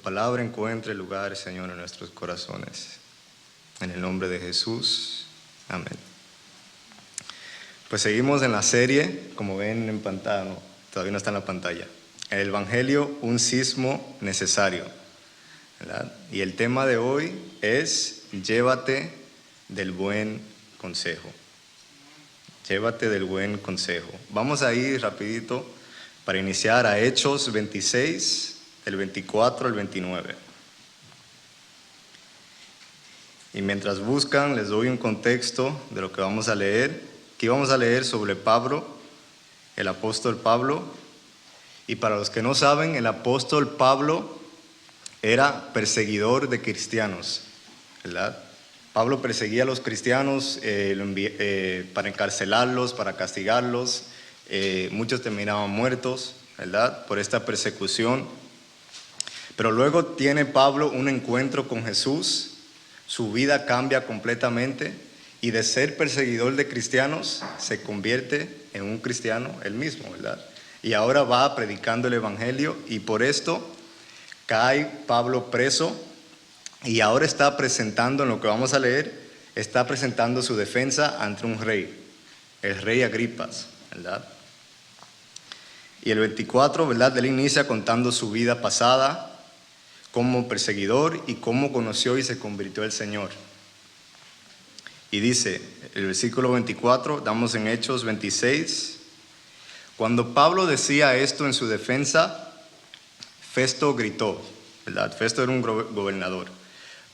palabra encuentre lugar, Señor, en nuestros corazones. En el nombre de Jesús. Amén. Pues seguimos en la serie, como ven en pantalla, no, todavía no está en la pantalla. El Evangelio, un sismo necesario, ¿verdad? Y el tema de hoy es: llévate del buen consejo. Llévate del buen consejo. Vamos a ir rapidito para iniciar a Hechos 26, del 24 al 29. Y mientras buscan, les doy un contexto de lo que vamos a leer. Aquí vamos a leer sobre Pablo, el apóstol Pablo. Y para los que no saben, el apóstol Pablo era perseguidor de cristianos, ¿verdad? Pablo perseguía a los cristianos para encarcelarlos, para castigarlos. Muchos terminaban muertos, ¿verdad?, por esta persecución. Pero luego tiene Pablo un encuentro con Jesús. Su vida cambia completamente y de ser perseguidor de cristianos se convierte en un cristiano él mismo, ¿verdad? Y ahora va predicando el Evangelio, y por esto cae Pablo preso. Y ahora está presentando, en lo que vamos a leer, está presentando su defensa ante un rey, el rey Agripas, ¿verdad? Y el 24, ¿verdad?, él inicia contando su vida pasada como perseguidor y cómo conoció y se convirtió al Señor. Y dice, el versículo 24, damos en Hechos 26, cuando Pablo decía esto en su defensa, Festo gritó, ¿verdad? Festo era un gobernador: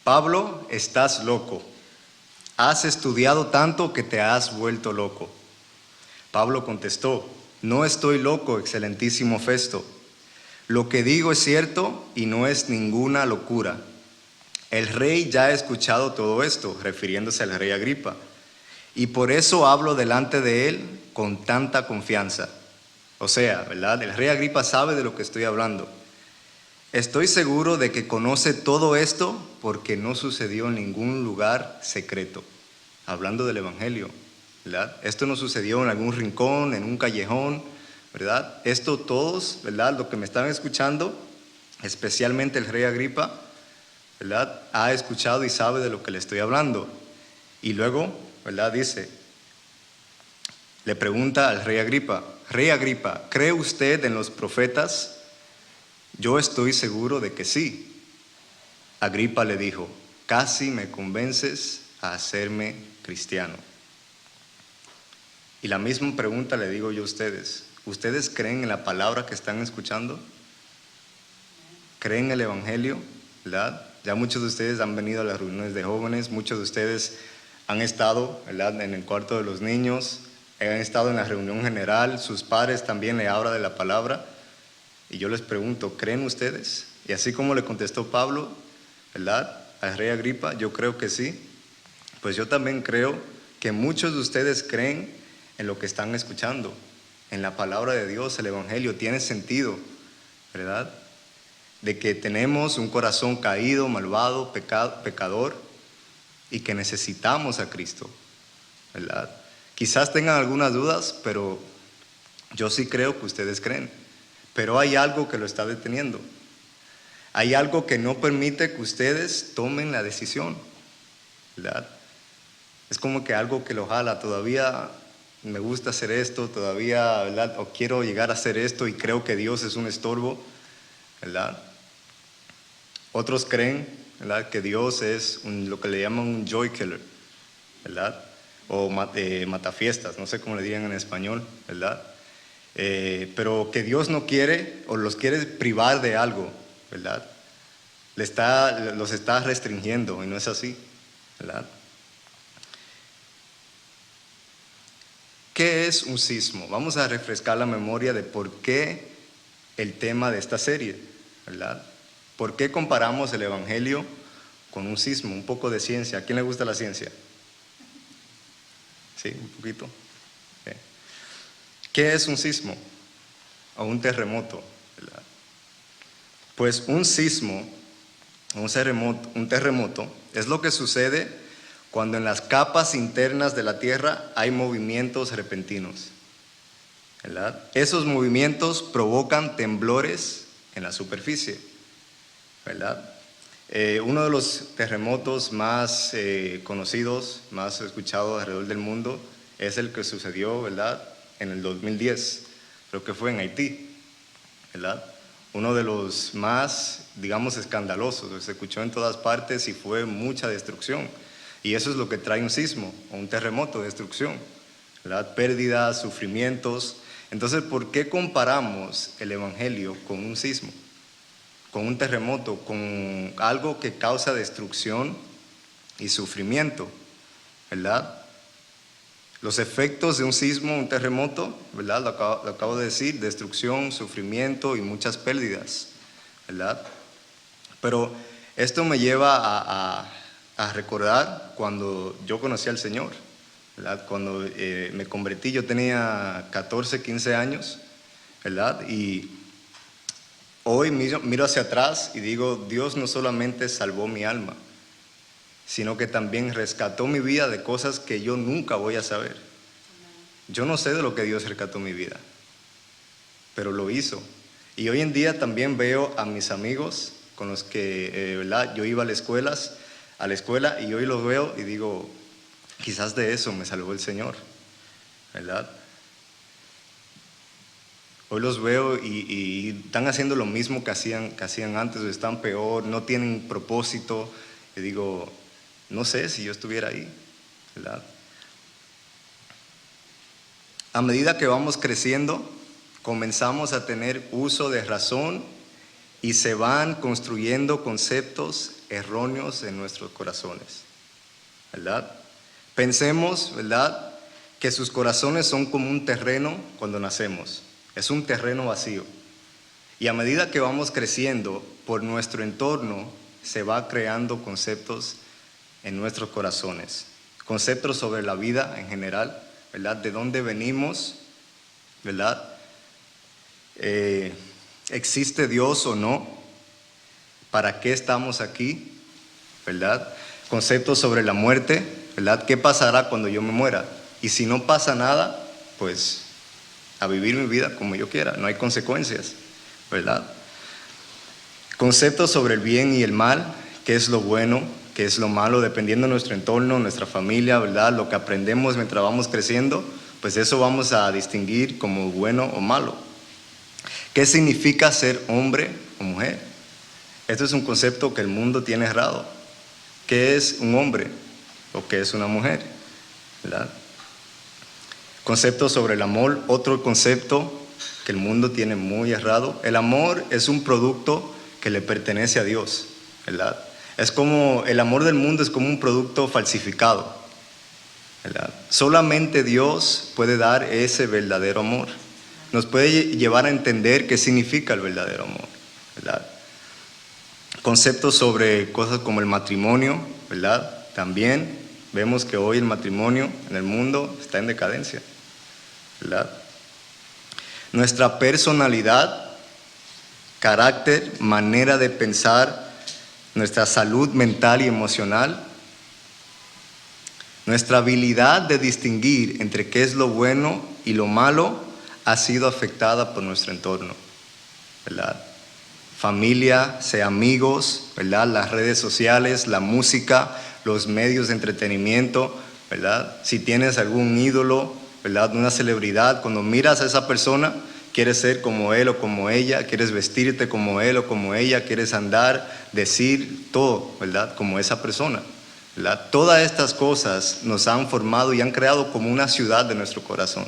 Pablo, estás loco. Has estudiado tanto que te has vuelto loco. Pablo contestó: no estoy loco, excelentísimo Festo. Lo que digo es cierto y no es ninguna locura. El rey ya ha escuchado todo esto, refiriéndose al rey Agripa, y por eso hablo delante de él con tanta confianza. O sea, ¿verdad?, el rey Agripa sabe de lo que estoy hablando. Estoy seguro de que conoce todo esto porque no sucedió en ningún lugar secreto. Hablando del Evangelio, ¿verdad? Esto no sucedió en algún rincón, en un callejón, ¿verdad? Esto todos, ¿verdad?, lo que me están escuchando, especialmente el rey Agripa, ¿verdad?, ha escuchado y sabe de lo que le estoy hablando. Y luego, ¿verdad?, dice, le pregunta al rey Agripa: Rey Agripa, ¿cree usted en los profetas? Yo estoy seguro de que sí. Agripa le dijo: casi me convences a hacerme cristiano. Y la misma pregunta le digo yo a ustedes: ¿ustedes creen en la palabra que están escuchando? ¿Creen en el Evangelio? ¿Verdad? Ya muchos de ustedes han venido a las reuniones de jóvenes, muchos de ustedes han estado, ¿verdad?, en el cuarto de los niños, han estado en la reunión general, sus padres también le hablan de la palabra. Y yo les pregunto, ¿creen ustedes? Y así como le contestó Pablo, ¿verdad?, al rey Agripa, yo creo que sí. Pues yo también creo que muchos de ustedes creen en lo que están escuchando, en la palabra de Dios. El Evangelio tiene sentido, ¿verdad?, de que tenemos un corazón caído, malvado, pecador, y que necesitamos a Cristo, ¿verdad? Quizás tengan algunas dudas, pero yo sí creo que ustedes creen. Pero hay algo que lo está deteniendo. Hay algo que no permite que ustedes tomen la decisión, ¿verdad? Es como que algo que lo jala. Todavía me gusta hacer esto, todavía, ¿verdad?, o quiero llegar a hacer esto y creo que Dios es un estorbo, ¿verdad? Otros creen, ¿verdad?, que Dios es lo que le llaman un joy killer, ¿verdad? O matafiestas, no sé cómo le digan en español, ¿verdad? Pero que Dios no quiere o los quiere privar de algo, ¿verdad? Los está restringiendo, y no es así, ¿verdad? ¿Qué es un sismo? Vamos a refrescar la memoria de por qué el tema de esta serie, ¿verdad? ¿Por qué comparamos el Evangelio con un sismo? Un poco de ciencia. ¿A quién le gusta la ciencia? Sí, un poquito. Sí. ¿Qué es un sismo o un terremoto, ¿verdad? Pues un sismo, un terremoto, es lo que sucede cuando en las capas internas de la Tierra hay movimientos repentinos, ¿verdad? Esos movimientos provocan temblores en la superficie. ¿verdad? Uno de los terremotos más conocidos, más escuchados alrededor del mundo, es el que sucedió, ¿verdad?, en el 2010, creo que fue en Haití, ¿verdad? Uno de los más, digamos, escandalosos, se escuchó en todas partes y fue mucha destrucción. Y eso es lo que trae un sismo o un terremoto, destrucción, ¿verdad? Pérdidas, sufrimientos. Entonces, ¿por qué comparamos el Evangelio con un sismo, con un terremoto, con algo que causa destrucción y sufrimiento, ¿verdad? Los efectos de un sismo, un terremoto, ¿verdad? Lo acabo de decir, destrucción, sufrimiento y muchas pérdidas, ¿verdad? Pero esto me lleva a recordar cuando yo conocí al Señor, ¿verdad? Cuando me convertí, yo tenía 14, 15 años, ¿verdad? Y hoy miro hacia atrás y digo, Dios no solamente salvó mi alma, sino que también rescató mi vida de cosas que yo nunca voy a saber. Yo no sé de lo que Dios rescató mi vida, pero lo hizo. Y hoy en día también veo a mis amigos con los que ¿verdad?, yo iba a la escuela y hoy los veo y digo, quizás de eso me salvó el Señor, ¿verdad? Hoy los veo y están haciendo lo mismo que hacían antes, o están peor, no tienen propósito. Y digo, no sé si yo estuviera ahí, ¿verdad? A medida que vamos creciendo, comenzamos a tener uso de razón y se van construyendo conceptos erróneos en nuestros corazones, ¿verdad? Pensemos, ¿verdad?, que sus corazones son como un terreno cuando nacemos. Es un terreno vacío. Y a medida que vamos creciendo, por nuestro entorno se va creando conceptos en nuestros corazones. Conceptos sobre la vida en general, ¿verdad? De dónde venimos, ¿verdad? ¿Existe Dios o no? ¿Para qué estamos aquí? ¿Verdad? Conceptos sobre la muerte, ¿verdad? ¿Qué pasará cuando yo me muera? Y si no pasa nada, pues a vivir mi vida como yo quiera, no hay consecuencias, ¿verdad? Conceptos sobre el bien y el mal, qué es lo bueno, qué es lo malo, dependiendo de nuestro entorno, nuestra familia, ¿verdad? Lo que aprendemos mientras vamos creciendo, pues eso vamos a distinguir como bueno o malo. ¿Qué significa ser hombre o mujer? Esto es un concepto que el mundo tiene errado. ¿Qué es un hombre o qué es una mujer? ¿Verdad? Conceptos sobre el amor, otro concepto que el mundo tiene muy errado. El amor es un producto que le pertenece a Dios, ¿verdad? Es como, el amor del mundo es como un producto falsificado, ¿verdad? Solamente Dios puede dar ese verdadero amor. Nos puede llevar a entender qué significa el verdadero amor, ¿verdad? Conceptos sobre cosas como el matrimonio, ¿verdad? También vemos que hoy el matrimonio en el mundo está en decadencia, ¿verdad? Nuestra personalidad, carácter, manera de pensar, nuestra salud mental y emocional, nuestra habilidad de distinguir entre qué es lo bueno y lo malo ha sido afectada por nuestro entorno, ¿verdad? Familia, sea amigos, ¿verdad? Las redes sociales, la música, los medios de entretenimiento, ¿verdad? Si tienes algún ídolo, ¿verdad?, una celebridad, cuando miras a esa persona, quieres ser como él o como ella, quieres vestirte como él o como ella, quieres andar, decir todo, ¿verdad?, como esa persona, ¿verdad? Todas estas cosas nos han formado y han creado como una ciudad de nuestro corazón,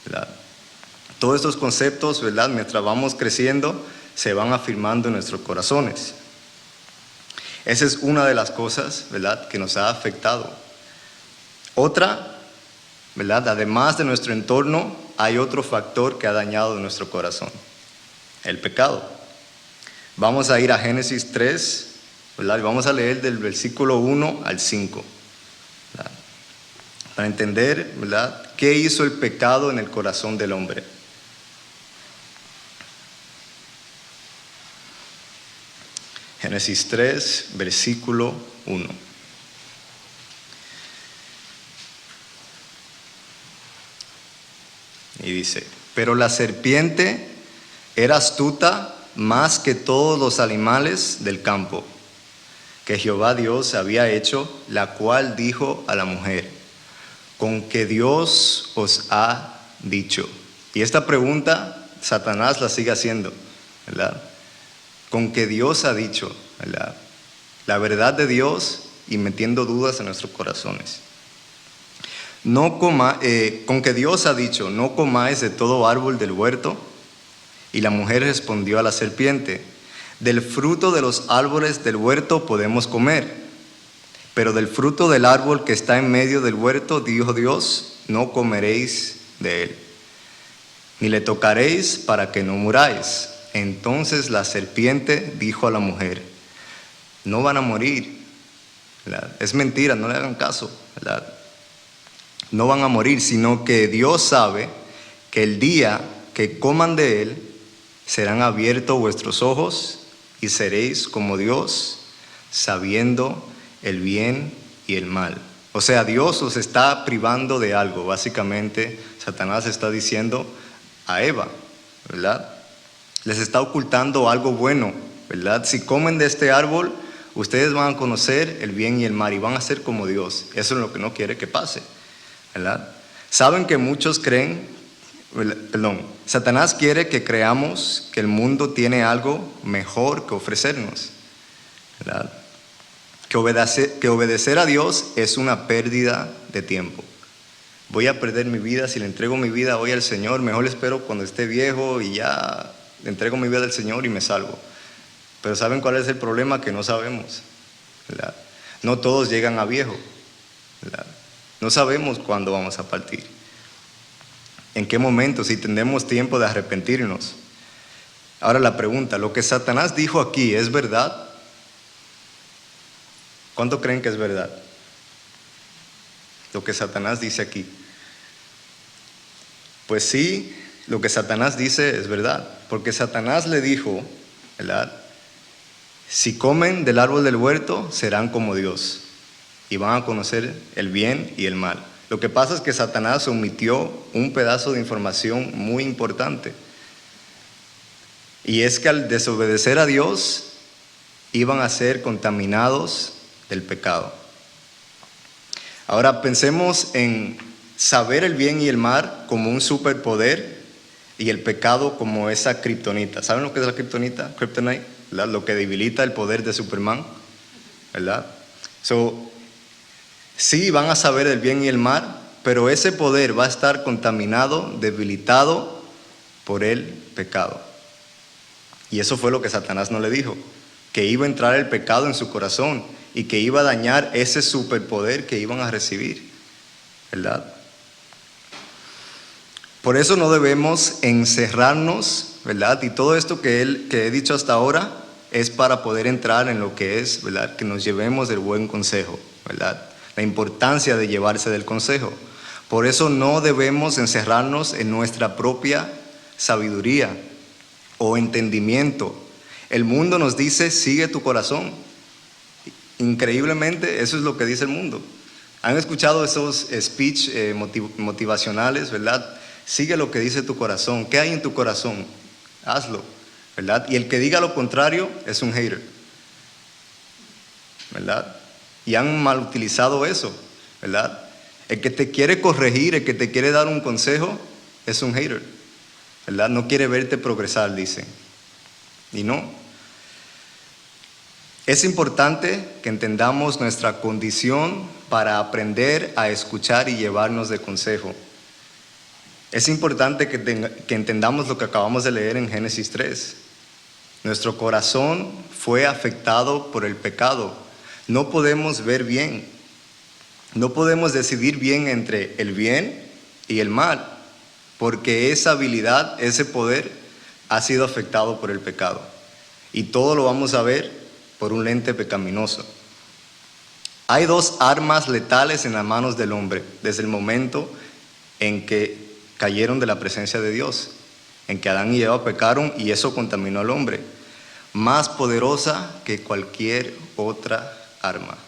¿verdad? Todos estos conceptos, ¿verdad?, mientras vamos creciendo, se van afirmando en nuestros corazones. Esa es una de las cosas, ¿verdad?, que nos ha afectado. Otra, ¿verdad?, además de nuestro entorno, hay otro factor que ha dañado nuestro corazón: el pecado. Vamos a ir a Génesis 3, ¿verdad?, y vamos a leer del versículo 1 al 5, ¿verdad?, para entender, ¿verdad?, qué hizo el pecado en el corazón del hombre. Génesis 3, versículo 1. Y dice: pero la serpiente era astuta más que todos los animales del campo que Jehová Dios había hecho, la cual dijo a la mujer: ¿con qué Dios os ha dicho? Y esta pregunta Satanás la sigue haciendo, ¿verdad? ¿Con qué Dios ha dicho? ¿Verdad? La verdad de Dios y metiendo dudas en nuestros corazones. Con que Dios ha dicho: no comáis de todo árbol del huerto. Y la mujer respondió a la serpiente: del fruto de los árboles del huerto podemos comer, pero del fruto del árbol que está en medio del huerto, dijo Dios, no comeréis de él, ni le tocaréis para que no muráis. Entonces la serpiente dijo a la mujer: no van a morir, ¿verdad? Es mentira, no le hagan caso, ¿verdad? No van a morir, sino que Dios sabe que el día que coman de él, serán abiertos vuestros ojos y seréis como Dios, sabiendo el bien y el mal. O sea, Dios os está privando de algo. Básicamente, Satanás está diciendo a Eva, ¿verdad? Les está ocultando algo bueno, ¿verdad? Si comen de este árbol, ustedes van a conocer el bien y el mal y van a ser como Dios. Eso es lo que no quiere que pase, ¿verdad? Saben que muchos creen, Satanás quiere que creamos que el mundo tiene algo mejor que ofrecernos, ¿verdad? Que obedecer a Dios es una pérdida de tiempo. Voy a perder mi vida si le entrego mi vida hoy al Señor. Mejor le espero cuando esté viejo y ya le entrego mi vida al Señor y me salvo. Pero ¿saben cuál es el problema? Que no sabemos, ¿verdad? No todos llegan a viejo, ¿verdad? No sabemos cuándo vamos a partir. ¿En qué momento? Si tendremos tiempo de arrepentirnos. Ahora la pregunta, ¿lo que Satanás dijo aquí es verdad? ¿Cuánto creen que es verdad? Lo que Satanás dice aquí. Pues sí, lo que Satanás dice es verdad. Porque Satanás le dijo, ¿verdad? Si comen del árbol del huerto, serán como Dios y van a conocer el bien y el mal. Lo que pasa es que Satanás omitió un pedazo de información muy importante. Y es que al desobedecer a Dios, iban a ser contaminados del pecado. Ahora pensemos en saber el bien y el mal como un superpoder y el pecado como esa kriptonita. ¿Saben lo que es la kriptonita? Kryptonite, ¿verdad? Lo que debilita el poder de Superman, ¿verdad? Sí, van a saber el bien y el mal, pero ese poder va a estar contaminado, debilitado por el pecado. Y eso fue lo que Satanás no le dijo, que iba a entrar el pecado en su corazón y que iba a dañar ese superpoder que iban a recibir, ¿verdad? Por eso no debemos encerrarnos, ¿verdad? Y todo esto que he dicho hasta ahora es para poder entrar en lo que es, ¿verdad? Que nos llevemos del buen consejo, ¿verdad? La importancia de llevarse del consejo. Por eso no debemos encerrarnos en nuestra propia sabiduría o entendimiento. El mundo nos dice, sigue tu corazón. Increíblemente, eso es lo que dice el mundo. ¿Han escuchado esos speech motivacionales, verdad? Sigue lo que dice tu corazón. ¿Qué hay en tu corazón? Hazlo, ¿verdad? Y el que diga lo contrario es un hater, ¿verdad? Y han mal utilizado eso, ¿verdad? El que te quiere corregir, el que te quiere dar un consejo, es un hater, ¿verdad? No quiere verte progresar, dicen. Y no. Es importante que entendamos nuestra condición para aprender a escuchar y llevarnos de consejo. Es importante que entendamos lo que acabamos de leer en Génesis 3. Nuestro corazón fue afectado por el pecado. No podemos ver bien. No podemos decidir bien entre el bien y el mal, porque esa habilidad, ese poder, ha sido afectado por el pecado. Y todo lo vamos a ver por un lente pecaminoso. Hay dos armas letales en las manos del hombre desde el momento en que cayeron de la presencia de Dios, en que Adán y Eva pecaron y eso contaminó al hombre. Más poderosa que cualquier otra arma.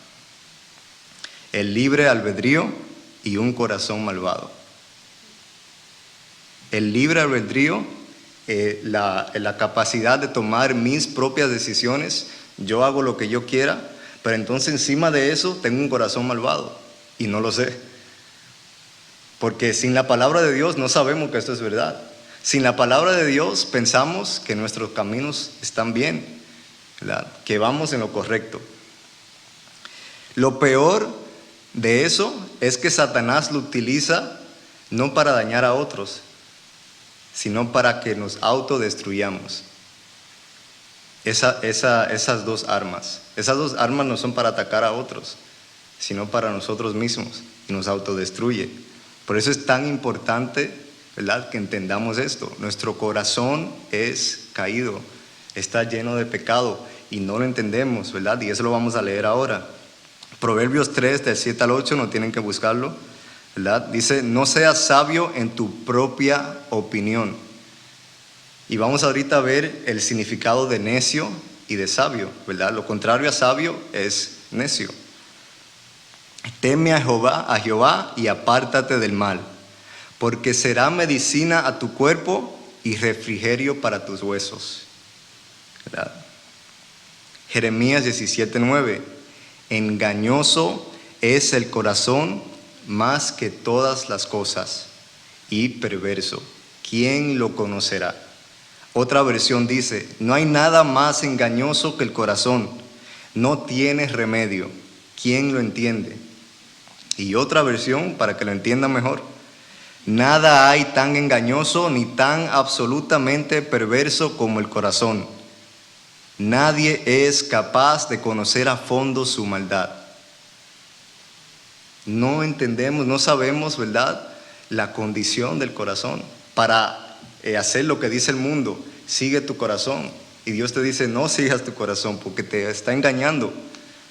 El libre albedrío y un corazón malvado. El libre albedrío la capacidad de tomar mis propias decisiones. Yo hago lo que yo quiera, pero entonces encima de eso tengo un corazón malvado y no lo sé. Porque sin la palabra de Dios no sabemos que esto es verdad. Sin la palabra de Dios pensamos que nuestros caminos están bien, ¿verdad? Que vamos en lo correcto. Lo peor de eso es que Satanás lo utiliza no para dañar a otros, sino para que nos autodestruyamos. Esas dos armas. Esas dos armas no son para atacar a otros, sino para nosotros mismos, y nos autodestruye. Por eso es tan importante, ¿verdad?, que entendamos esto. Nuestro corazón es caído, está lleno de pecado y no lo entendemos, ¿verdad? Y eso lo vamos a leer ahora. Proverbios 3, del 7 al 8, no tienen que buscarlo, ¿verdad? Dice, no seas sabio en tu propia opinión. Y vamos ahorita a ver el significado de necio y de sabio, ¿verdad? Lo contrario a sabio es necio. Teme a Jehová y apártate del mal, porque será medicina a tu cuerpo y refrigerio para tus huesos, ¿verdad? Jeremías 17:9. Engañoso es el corazón más que todas las cosas y perverso. ¿Quién lo conocerá? Otra versión dice, no hay nada más engañoso que el corazón, no tiene remedio. ¿Quién lo entiende? Y otra versión, para que lo entiendan mejor, nada hay tan engañoso ni tan absolutamente perverso como el corazón. Nadie es capaz de conocer a fondo su maldad. No entendemos, no sabemos, ¿verdad?, la condición del corazón. Para hacer lo que dice el mundo, sigue tu corazón. Y Dios te dice, no sigas tu corazón porque te está engañando,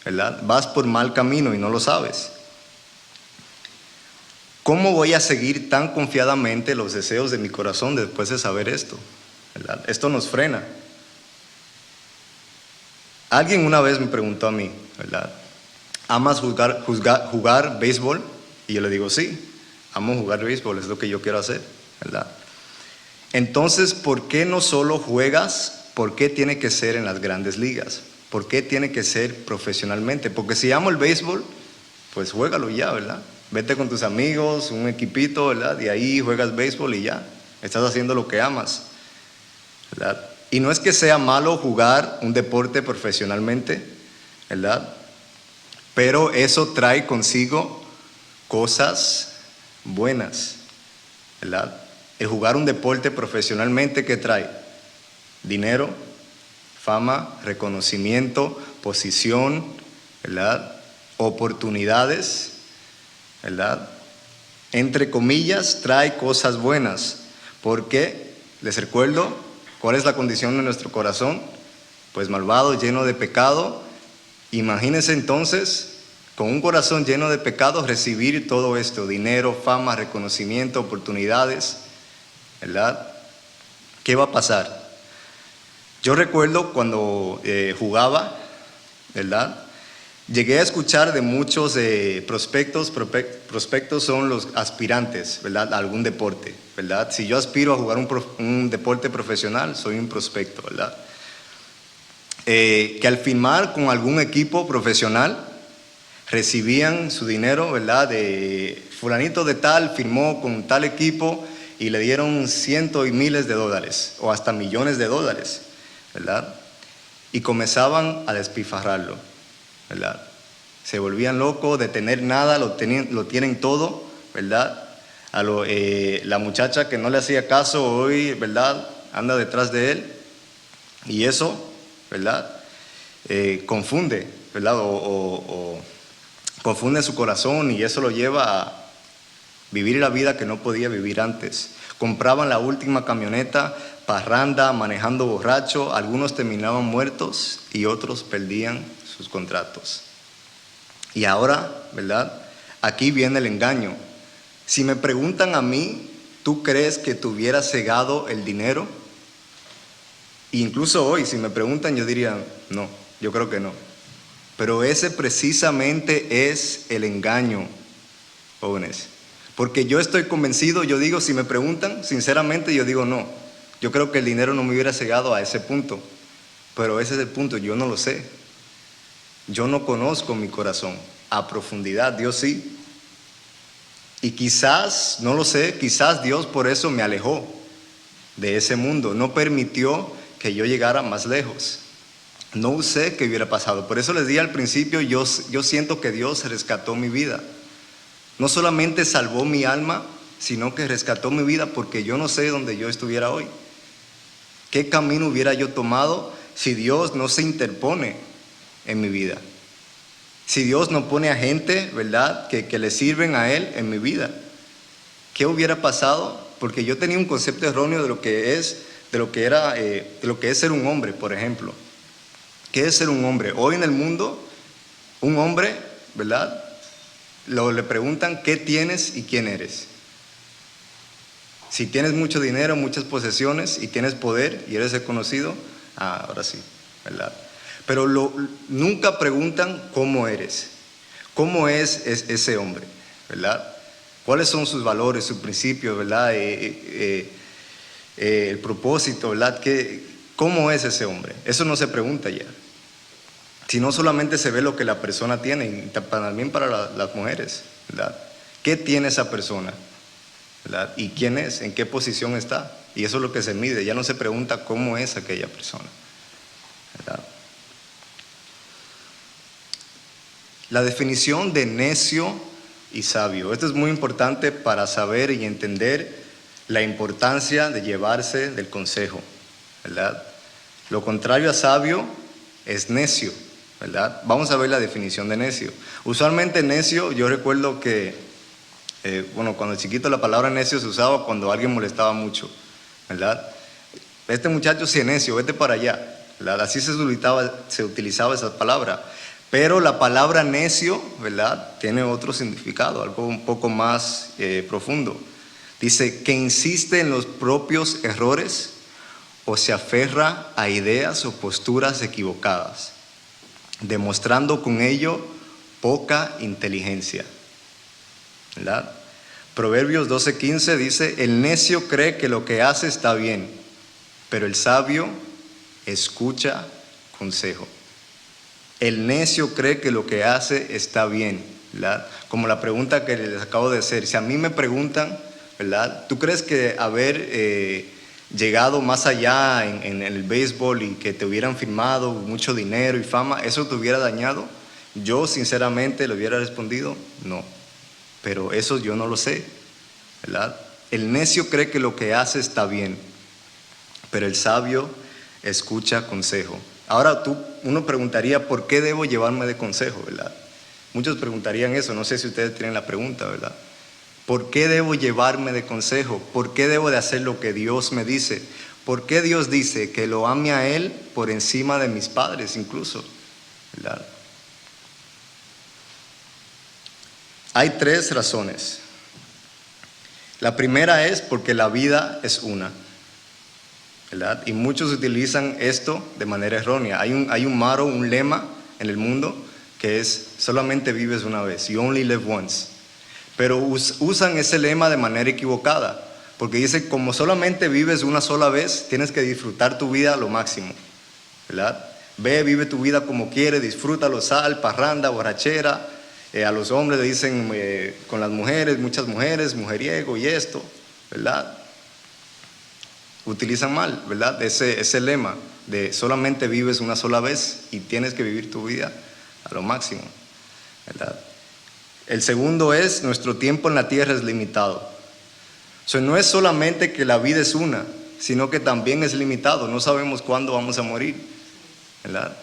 ¿verdad? Vas por mal camino y no lo sabes. ¿Cómo voy a seguir tan confiadamente los deseos de mi corazón después de saber esto? ¿Verdad? Esto nos frena. Alguien una vez me preguntó a mí, ¿verdad? ¿Amas jugar béisbol? Y yo le digo, sí, amo jugar béisbol, es lo que yo quiero hacer, ¿verdad? Entonces, ¿por qué no solo juegas? ¿Por qué tiene que ser en las grandes ligas? ¿Por qué tiene que ser profesionalmente? Porque si amo el béisbol, pues juégalo ya, ¿verdad? Vete con tus amigos, un equipito, ¿verdad? Y ahí juegas béisbol y ya, estás haciendo lo que amas, ¿verdad? Y no es que sea malo jugar un deporte profesionalmente, ¿verdad? Pero eso trae consigo cosas buenas, ¿verdad? El jugar un deporte profesionalmente, ¿qué trae? Dinero, fama, reconocimiento, posición, ¿verdad? Oportunidades, ¿verdad? Entre comillas, trae cosas buenas. Porque, les recuerdo, ¿cuál es la condición de nuestro corazón? Pues malvado, lleno de pecado. Imagínense entonces, con un corazón lleno de pecado, recibir todo esto, dinero, fama, reconocimiento, oportunidades, ¿verdad? ¿Qué va a pasar? Yo recuerdo cuando jugaba, ¿verdad? Llegué a escuchar de muchos prospectos. Prospectos son los aspirantes, ¿verdad?, a algún deporte, ¿verdad? Si yo aspiro a jugar un deporte profesional, soy un prospecto, ¿verdad? Que al firmar con algún equipo profesional, recibían su dinero, ¿verdad? De fulanito de tal, firmó con tal equipo y le dieron cientos y miles de dólares, o hasta millones de dólares, ¿verdad? Y comenzaban a despilfarrarlo, ¿verdad? Se volvían locos de tener nada, lo tienen todo, ¿verdad? La muchacha que no le hacía caso hoy, ¿verdad?, anda detrás de él, y eso, ¿verdad?, confunde, ¿verdad? O confunde su corazón, y eso lo lleva a vivir la vida que no podía vivir antes. Compraban la última camioneta, parranda, manejando borracho, algunos terminaban muertos y otros perdían sus contratos. Y ahora, ¿verdad?, aquí viene el engaño. Si me preguntan a mí, ¿tú crees que te hubiera cegado el dinero? Incluso hoy, si me preguntan, yo diría, no, yo creo que no. Pero ese precisamente es el engaño, jóvenes. Porque yo estoy convencido, yo digo, si me preguntan, sinceramente yo digo no. Yo creo que el dinero no me hubiera llegado a ese punto, pero ese es el punto, yo no lo sé. Yo no conozco mi corazón a profundidad, Dios sí. Y quizás, no lo sé, quizás Dios por eso me alejó de ese mundo, no permitió que yo llegara más lejos. No sé qué hubiera pasado. Por eso les di al principio, yo siento que Dios rescató mi vida. No solamente salvó mi alma, sino que rescató mi vida, porque yo no sé dónde yo estuviera hoy. ¿Qué camino hubiera yo tomado si Dios no se interpone en mi vida? Si Dios no pone a gente, ¿verdad?, que le sirven a Él en mi vida. ¿Qué hubiera pasado? Porque yo tenía un concepto erróneo de lo que es, de lo que es ser un hombre, por ejemplo. ¿Qué es ser un hombre? Hoy en el mundo, un hombre, ¿verdad?, le preguntan qué tienes y quién eres. Si tienes mucho dinero, muchas posesiones y tienes poder y eres reconocido, ahora sí, ¿verdad? Pero nunca preguntan cómo eres, cómo es ese hombre, ¿verdad? ¿Cuáles son sus valores, sus principios, ¿verdad? El propósito, ¿verdad? ¿Cómo es ese hombre? Eso no se pregunta ya. Sino solamente se ve lo que la persona tiene, y también para las mujeres, ¿verdad? ¿Qué tiene esa persona? ¿Verdad? ¿Y quién es? ¿En qué posición está? Y eso es lo que se mide. Ya no se pregunta cómo es aquella persona, ¿verdad? La definición de necio y sabio. Esto es muy importante para saber y entender la importancia de llevarse del consejo, ¿verdad? Lo contrario a sabio es necio, ¿verdad? Vamos a ver la definición de necio. Usualmente necio, yo recuerdo que, cuando chiquito la palabra necio se usaba cuando alguien molestaba mucho, ¿verdad? Este muchacho sí es necio, vete para allá, ¿verdad? Así se utilizaba esa palabra. Pero la palabra necio, ¿verdad?, tiene otro significado, algo un poco más profundo. Dice que insiste en los propios errores o se aferra a ideas o posturas equivocadas, demostrando con ello poca inteligencia, ¿verdad? Proverbios 12:15 dice: el necio cree que lo que hace está bien, pero el sabio escucha consejo. El necio cree que lo que hace está bien, ¿verdad? Como la pregunta que les acabo de hacer. Si a mí me preguntan, ¿verdad?, ¿tú crees que haber llegado más allá en el béisbol y que te hubieran firmado mucho dinero y fama, eso te hubiera dañado? Yo sinceramente le hubiera respondido, no. Pero eso yo no lo sé, ¿verdad? El necio cree que lo que hace está bien, pero el sabio escucha consejo. Ahora uno preguntaría, ¿por qué debo llevarme de consejo, verdad? Muchos preguntarían eso, no sé si ustedes tienen la pregunta, ¿verdad? ¿Por qué debo llevarme de consejo? ¿Por qué debo de hacer lo que Dios me dice? ¿Por qué Dios dice que lo ame a Él por encima de mis padres incluso, ¿verdad? Hay 3 razones. La primera es porque la vida es una, ¿verdad? Y muchos utilizan esto de manera errónea. Hay un motto, un lema en el mundo que es: solamente vives una vez, you only live once. Pero usan ese lema de manera equivocada, porque dice, como solamente vives una sola vez, tienes que disfrutar tu vida a lo máximo, ¿verdad? Vive tu vida como quieres, disfrútalo, sal, parranda, borrachera. A los hombres le dicen con las mujeres, muchas mujeres, mujeriego y esto, ¿verdad? Utilizan mal, ¿verdad?, ese lema de solamente vives una sola vez y tienes que vivir tu vida a lo máximo, ¿verdad? El segundo es: nuestro tiempo en la tierra es limitado. O sea, no es solamente que la vida es una, sino que también es limitado. No sabemos cuándo vamos a morir, ¿verdad?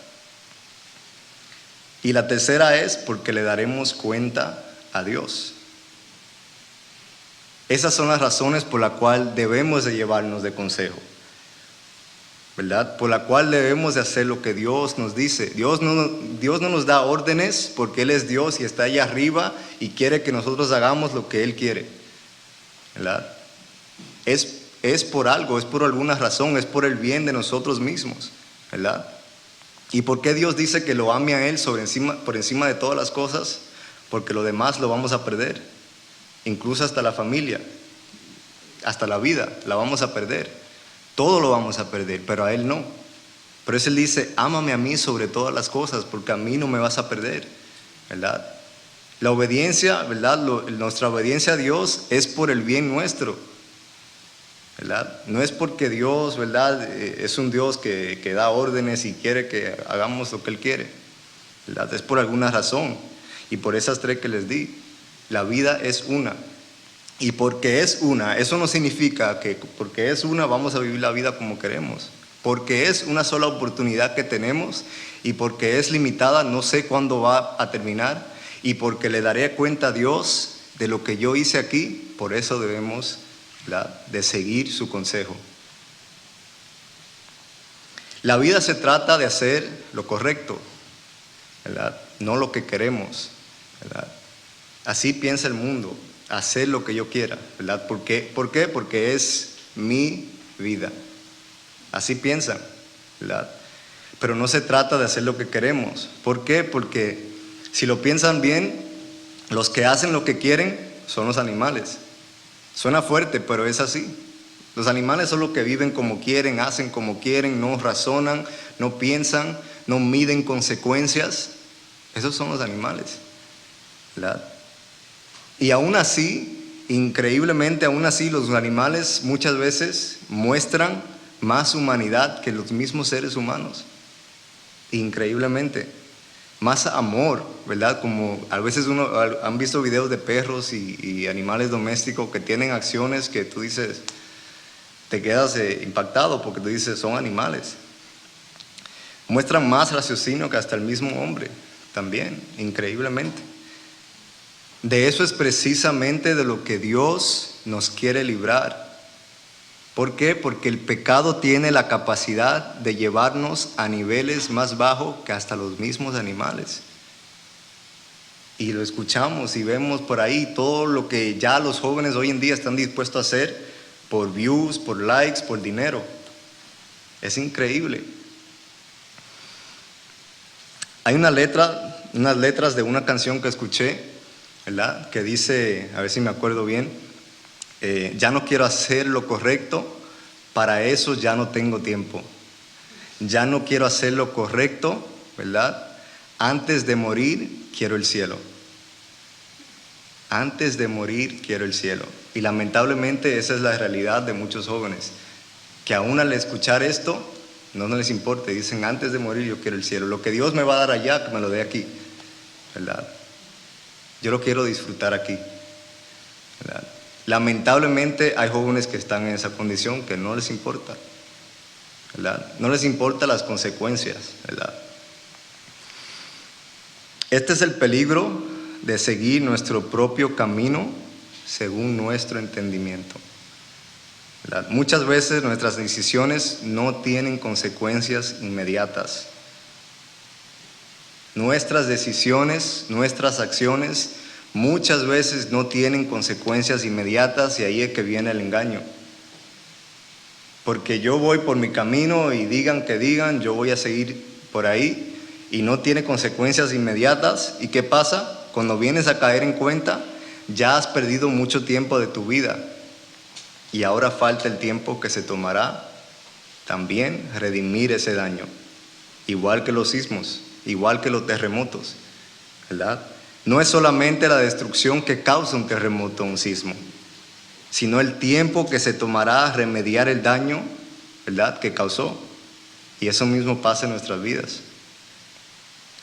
Y la tercera es porque le daremos cuenta a Dios. Esas son las razones por las cuales debemos de llevarnos de consejo, ¿verdad? Por la cual debemos de hacer lo que Dios nos dice. Dios no nos da órdenes porque Él es Dios y está allá arriba y quiere que nosotros hagamos lo que Él quiere, ¿verdad? Es por algo, es por alguna razón, es por el bien de nosotros mismos, ¿verdad? ¿Y por qué Dios dice que lo ame a Él por encima de todas las cosas? Porque lo demás lo vamos a perder, incluso hasta la familia, hasta la vida, la vamos a perder, Todo lo vamos a perder, pero a Él no. Por eso Él dice, ámame a mí sobre todas las cosas, porque a mí no me vas a perder, ¿verdad? La obediencia, ¿verdad? Nuestra obediencia a Dios es por el bien nuestro, ¿verdad? No es porque Dios, ¿verdad? Es un Dios que da órdenes y quiere que hagamos lo que Él quiere, ¿verdad? Es por alguna razón. Y por esas tres que les di, la vida es una. Y porque es una, eso no significa que porque es una vamos a vivir la vida como queremos. Porque es una sola oportunidad que tenemos y porque es limitada, no sé cuándo va a terminar. Y porque le daré cuenta a Dios de lo que yo hice aquí, por eso debemos, ¿verdad?, de seguir su consejo. La vida se trata de hacer lo correcto, ¿verdad?, no lo que queremos, ¿verdad? Así piensa el mundo, hacer lo que yo quiera, ¿verdad? ¿Por qué? Porque es mi vida. Así piensan, ¿verdad? Pero no se trata de hacer lo que queremos. ¿Por qué? Porque si lo piensan bien, los que hacen lo que quieren son los animales. Suena fuerte, pero es así. Los animales son los que viven como quieren, hacen como quieren, no razonan, no piensan, no miden consecuencias. Esos son los animales, ¿verdad? Y aún así, increíblemente, aún así, los animales muchas veces muestran más humanidad que los mismos seres humanos. Increíblemente. Más amor, ¿verdad? Como a veces han visto videos de perros y animales domésticos que tienen acciones que tú dices, te quedas impactado porque tú dices, son animales. Muestran más raciocinio que hasta el mismo hombre, también, increíblemente. De eso es precisamente de lo que Dios nos quiere librar. ¿Por qué? Porque el pecado tiene la capacidad de llevarnos a niveles más bajos que hasta los mismos animales. Y lo escuchamos y vemos por ahí todo lo que ya los jóvenes hoy en día están dispuestos a hacer por views, por likes, por dinero. Es increíble. Hay unas letras de una canción que escuché, ¿verdad?, que dice, a ver si me acuerdo bien, ya no quiero hacer lo correcto, para eso ya no tengo tiempo. Ya no quiero hacer lo correcto, ¿verdad? Antes de morir quiero el cielo. Antes de morir quiero el cielo. Y lamentablemente esa es la realidad de muchos jóvenes, que aún al escuchar esto, no les importa, dicen antes de morir yo quiero el cielo. Lo que Dios me va a dar allá, que me lo dé aquí, ¿verdad? Yo lo quiero disfrutar aquí, ¿verdad? Lamentablemente hay jóvenes que están en esa condición que no les importa, ¿verdad? No les importan las consecuencias, ¿verdad? Este es el peligro de seguir nuestro propio camino según nuestro entendimiento, ¿verdad? Muchas veces nuestras decisiones no tienen consecuencias inmediatas. Nuestras decisiones, nuestras acciones muchas veces no tienen consecuencias inmediatas y ahí es que viene el engaño. Porque yo voy por mi camino y digan que digan, yo voy a seguir por ahí y no tiene consecuencias inmediatas. ¿Y qué pasa? Cuando vienes a caer en cuenta, ya has perdido mucho tiempo de tu vida y ahora falta el tiempo que se tomará también redimir ese daño. Igual que los sismos, igual que los terremotos, ¿verdad? No es solamente la destrucción que causa un terremoto o un sismo, sino el tiempo que se tomará a remediar el daño, ¿verdad?, que causó. Y eso mismo pasa en nuestras vidas.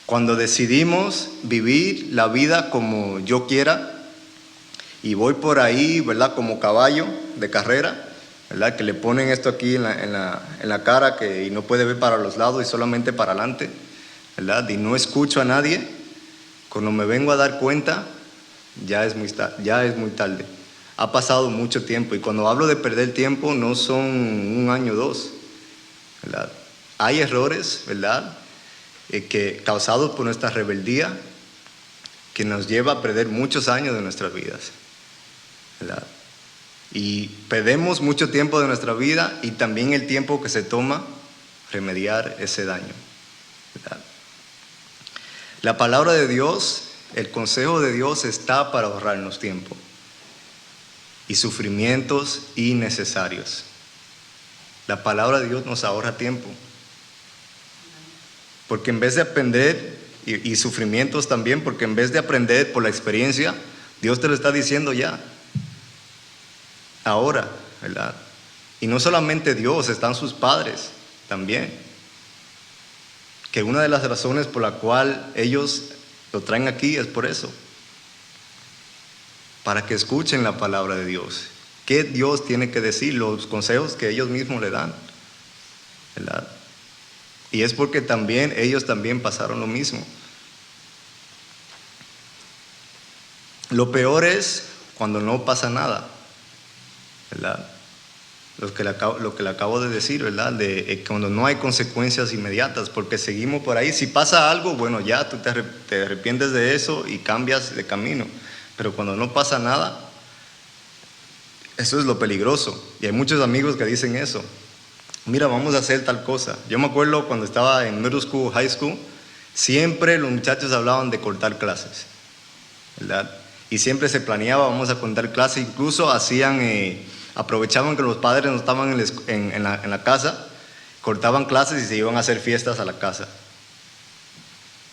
Cuando decidimos vivir la vida como yo quiera y voy por ahí, ¿verdad?, como caballo de carrera, ¿verdad?, que le ponen esto aquí en la cara y no puede ver para los lados y solamente para adelante, ¿verdad?, y no escucho a nadie. Cuando me vengo a dar cuenta, ya es muy tarde. Ha pasado mucho tiempo. Y cuando hablo de perder tiempo, no son un año o dos, ¿verdad? Hay errores, ¿verdad?, causados por nuestra rebeldía, que nos lleva a perder muchos años de nuestras vidas, ¿verdad? Y perdemos mucho tiempo de nuestra vida y también el tiempo que se toma remediar ese daño, ¿verdad? La palabra de Dios, el consejo de Dios está para ahorrarnos tiempo y sufrimientos innecesarios. La palabra de Dios nos ahorra tiempo. Porque en vez de aprender, y sufrimientos también, porque en vez de aprender por la experiencia, Dios te lo está diciendo ya. Ahora, ¿verdad? Y no solamente Dios, están sus padres también. Que una de las razones por la cual ellos lo traen aquí es por eso. Para que escuchen la palabra de Dios. ¿Qué Dios tiene que decir? Los consejos que ellos mismos le dan, ¿verdad? Y es porque también ellos también pasaron lo mismo. Lo peor es cuando no pasa nada, ¿verdad? Lo que le acabo de decir, ¿verdad? Cuando no hay consecuencias inmediatas, porque seguimos por ahí. Si pasa algo, bueno, ya tú te arrepientes de eso y cambias de camino. Pero cuando no pasa nada, eso es lo peligroso. Y hay muchos amigos que dicen eso. Mira, vamos a hacer tal cosa. Yo me acuerdo cuando estaba en middle school, high school, siempre los muchachos hablaban de cortar clases, ¿verdad? Y siempre se planeaba, vamos a cortar clases. Incluso aprovechaban que los padres no estaban en la casa, cortaban clases y se iban a hacer fiestas a la casa,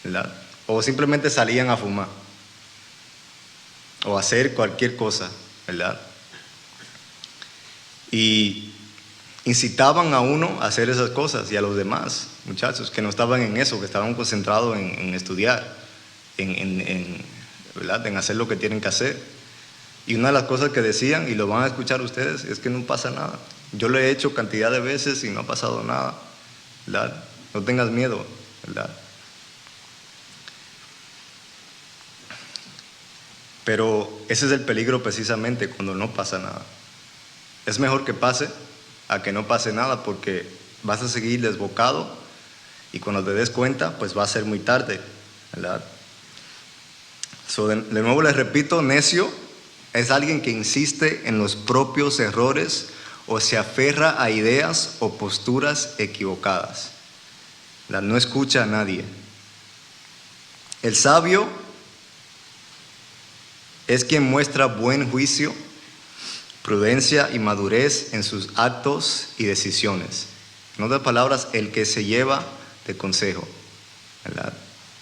¿verdad? O simplemente salían a fumar o a hacer cualquier cosa, ¿verdad? Y incitaban a uno a hacer esas cosas y a los demás muchachos que no estaban en eso, que estaban concentrados en estudiar, ¿verdad? En hacer lo que tienen que hacer. Y una de las cosas que decían, y lo van a escuchar ustedes, es que no pasa nada. Yo lo he hecho cantidad de veces y no ha pasado nada, ¿verdad? No tengas miedo, ¿verdad? Pero ese es el peligro precisamente cuando no pasa nada. Es mejor que pase a que no pase nada, porque vas a seguir desbocado y cuando te des cuenta, pues va a ser muy tarde, ¿verdad? De nuevo les repito, necio es alguien que insiste en los propios errores o se aferra a ideas o posturas equivocadas, ¿verdad? No escucha a nadie. El sabio es quien muestra buen juicio, prudencia y madurez en sus actos y decisiones. En otras palabras, el que se lleva de consejo, ¿verdad?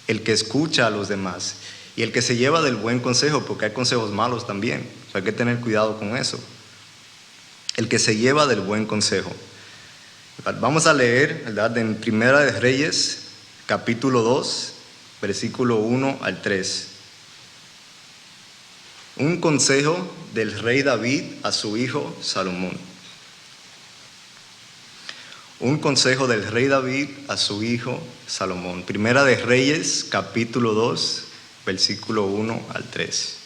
El que escucha a los demás y el que se lleva del buen consejo, porque hay consejos malos también, o sea, hay que tener cuidado con eso. El que se lleva del buen consejo. Vamos a leer, ¿verdad? En Primera de Reyes, capítulo 2, versículo 1 al 3. Un consejo del rey David a su hijo Salomón. Un consejo del rey David a su hijo Salomón. Primera de Reyes, capítulo 2, versículo 1 al 3.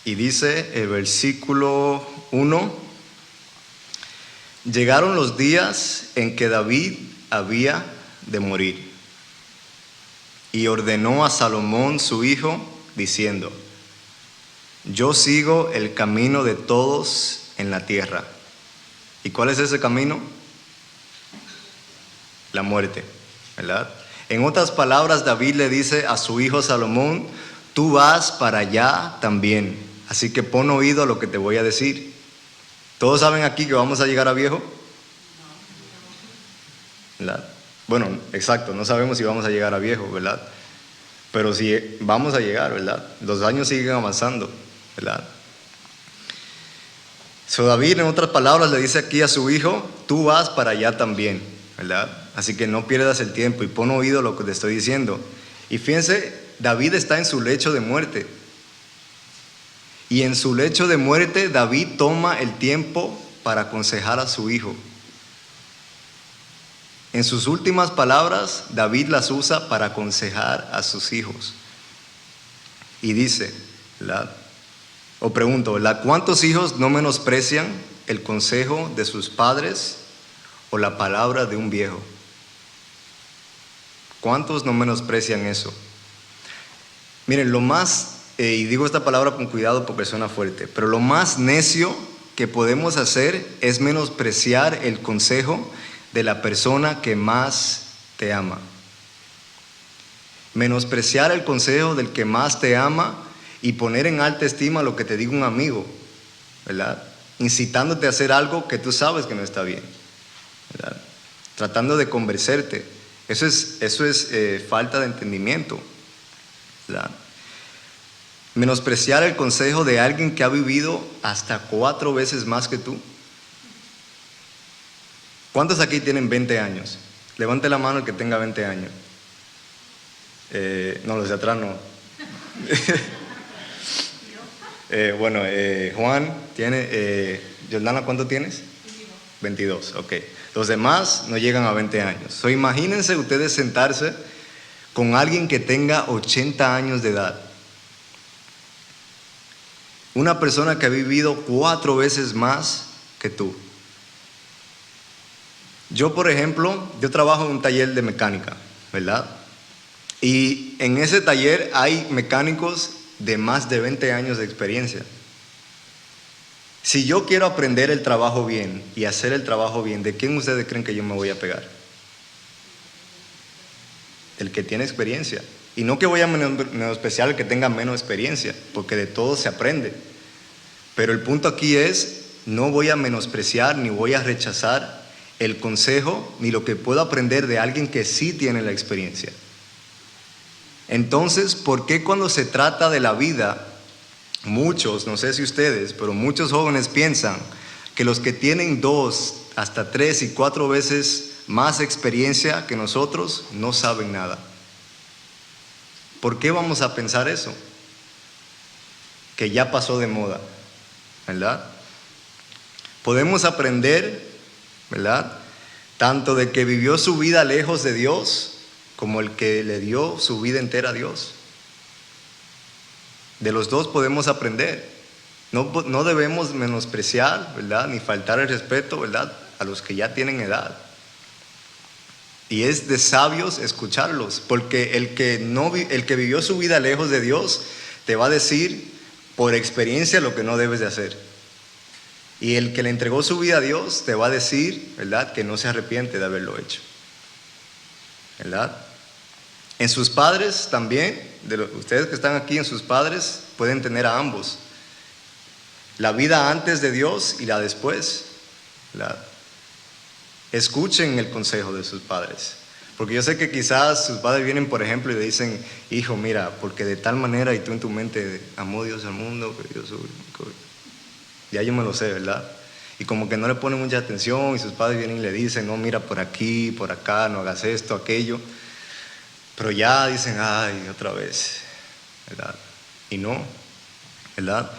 Y dice el versículo 1: llegaron los días en que David había de morir, y ordenó a Salomón su hijo, diciendo: yo sigo el camino de todos en la tierra. ¿Y cuál es ese camino? La muerte, ¿verdad? En otras palabras, David le dice a su hijo Salomón: tú vas para allá también, así que pon oído a lo que te voy a decir. ¿Todos saben aquí que vamos a llegar a viejo? ¿Verdad? Bueno, exacto, no sabemos si vamos a llegar a viejo, ¿verdad? Pero sí vamos a llegar, ¿verdad? Los años siguen avanzando, ¿verdad? David, en otras palabras, le dice aquí a su hijo: tú vas para allá también, ¿verdad? Así que no pierdas el tiempo y pon oído a lo que te estoy diciendo. Y fíjense, David está en su lecho de muerte. Y en su lecho de muerte, David toma el tiempo para aconsejar a su hijo. En sus últimas palabras, David las usa para aconsejar a sus hijos. Y dice, ¿verdad? O pregunto, ¿verdad? ¿Cuántos hijos no menosprecian el consejo de sus padres o la palabra de un viejo? ¿Cuántos no menosprecian eso? Miren, lo más, y digo esta palabra con cuidado porque suena fuerte, pero lo más necio que podemos hacer es menospreciar el consejo de la persona que más te ama. Menospreciar el consejo del que más te ama y poner en alta estima lo que te diga un amigo, ¿verdad? Incitándote a hacer algo que tú sabes que no está bien, ¿verdad? Tratando de convencerte. Eso es falta de entendimiento, ¿verdad? Menospreciar el consejo de alguien que ha vivido hasta 4 veces más que tú. ¿Cuántos aquí tienen 20 años? Levante la mano el que tenga 20 años. No, los de atrás no. Bueno, Juan tiene, Jordana, ¿cuánto tienes? 22, ok. Los demás no llegan a 20 años. So, imagínense ustedes sentarse con alguien que tenga 80 años de edad. Una persona que ha vivido 4 veces más que tú. Yo, por ejemplo, yo trabajo en un taller de mecánica, ¿verdad? Y en ese taller hay mecánicos de más de 20 años de experiencia. Si yo quiero aprender el trabajo bien y hacer el trabajo bien, ¿de quién ustedes creen que yo me voy a pegar? El que tiene experiencia. Y no que voy a menospreciar al que tenga menos experiencia, porque de todo se aprende. Pero el punto aquí es, no voy a menospreciar ni voy a rechazar el consejo ni lo que puedo aprender de alguien que sí tiene la experiencia. Entonces, ¿por qué cuando se trata de la vida, muchos, no sé si ustedes, pero muchos jóvenes piensan que los que tienen 2 hasta 3 y 4 veces más experiencia que nosotros no saben nada? ¿Por qué vamos a pensar eso? Que ya pasó de moda, ¿verdad? Podemos aprender, ¿verdad? Tanto de que vivió su vida lejos de Dios, como el que le dio su vida entera a Dios. De los dos podemos aprender. No debemos menospreciar, ¿verdad? Ni faltar el respeto, ¿verdad? A los que ya tienen edad. Y es de sabios escucharlos, porque el que vivió su vida lejos de Dios te va a decir por experiencia lo que no debes de hacer. Y el que le entregó su vida a Dios te va a decir, ¿verdad?, que no se arrepiente de haberlo hecho, ¿verdad? En sus padres también, ustedes que están aquí en sus padres, pueden tener a ambos. La vida antes de Dios y la después, ¿verdad? Escuchen el consejo de sus padres. Porque yo sé que quizás sus padres vienen, por ejemplo, y le dicen, hijo, mira, porque de tal manera y tú en tu mente, amó Dios al mundo, que Dios... Ya yo me lo sé, ¿verdad? Y como que no le ponen mucha atención y sus padres vienen y le dicen, no, mira, por aquí, por acá, no hagas esto, aquello. Pero ya dicen, ay, otra vez, ¿verdad? Y no, ¿verdad?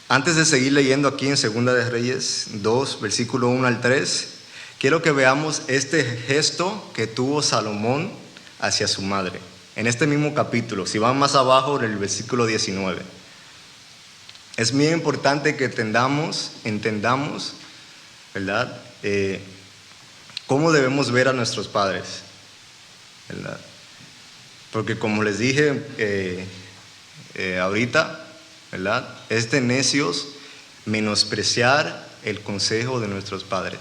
Antes de seguir leyendo aquí en Segunda de Reyes 2, versículo 1 al 3, quiero que veamos este gesto que tuvo Salomón hacia su madre. En este mismo capítulo, si van más abajo, en el versículo 19. Es muy importante que entendamos, ¿verdad? Cómo debemos ver a nuestros padres, ¿verdad? Porque como les dije ahorita, ¿verdad? Es de necios menospreciar el consejo de nuestros padres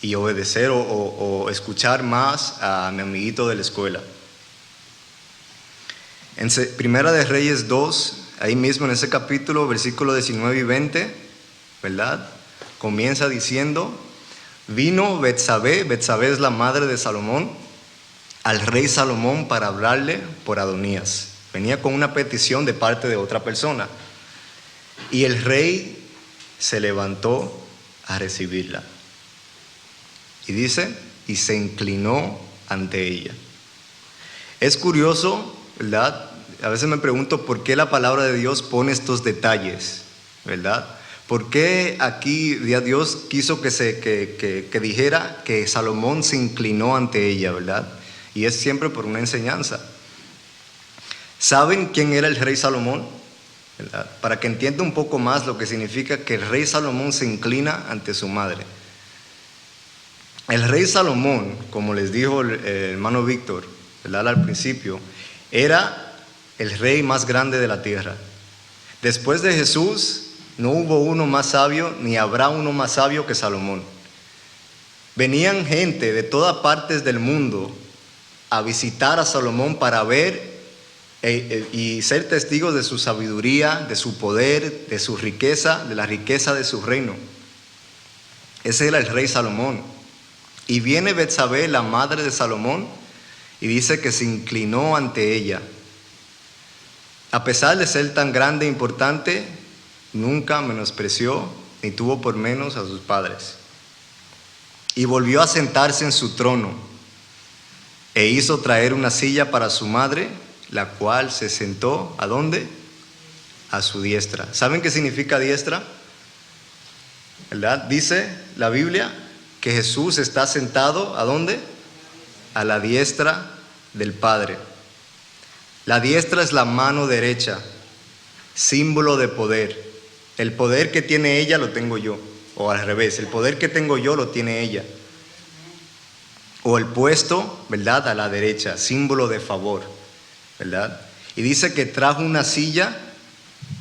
y obedecer o escuchar más a mi amiguito de la escuela. En Primera de Reyes 2, ahí mismo en ese capítulo, versículo 19 y 20, ¿verdad? Comienza diciendo, vino Betsabé es la madre de Salomón, al rey Salomón para hablarle por Adonías. Venía con una petición de parte de otra persona. Y el rey se levantó a recibirla. Y dice, y se inclinó ante ella. Es curioso, ¿verdad? A veces me pregunto por qué la palabra de Dios pone estos detalles, ¿verdad? ¿Por qué aquí Dios quiso que dijera que Salomón se inclinó ante ella, ¿verdad? Y es siempre por una enseñanza. ¿Saben quién era el rey Salomón? ¿Verdad? Para que entienda un poco más lo que significa que el rey Salomón se inclina ante su madre. El rey Salomón, como les dijo el hermano Víctor, ¿verdad?, al principio, era el rey más grande de la tierra. Después de Jesús, no hubo uno más sabio, ni habrá uno más sabio que Salomón. Venían gente de todas partes del mundo a visitar a Salomón para ver y ser testigos de su sabiduría, de su poder, de su riqueza, de la riqueza de su reino. Ese era el rey Salomón. Y viene Betsabé, la madre de Salomón, y dice que se inclinó ante ella. A pesar de ser tan grande e importante, nunca menospreció ni tuvo por menos a sus padres. Y volvió a sentarse en su trono e hizo traer una silla para su madre, la cual se sentó, ¿a dónde? A su diestra. ¿Saben qué significa diestra? ¿Verdad? Dice la Biblia que Jesús está sentado, ¿a dónde? A la diestra del Padre. La diestra es la mano derecha, símbolo de poder. El poder que tiene ella lo tengo yo, o al revés, el poder que tengo yo lo tiene ella. O el puesto, ¿verdad? A la derecha, símbolo de favor, ¿verdad? Y dice que trajo una silla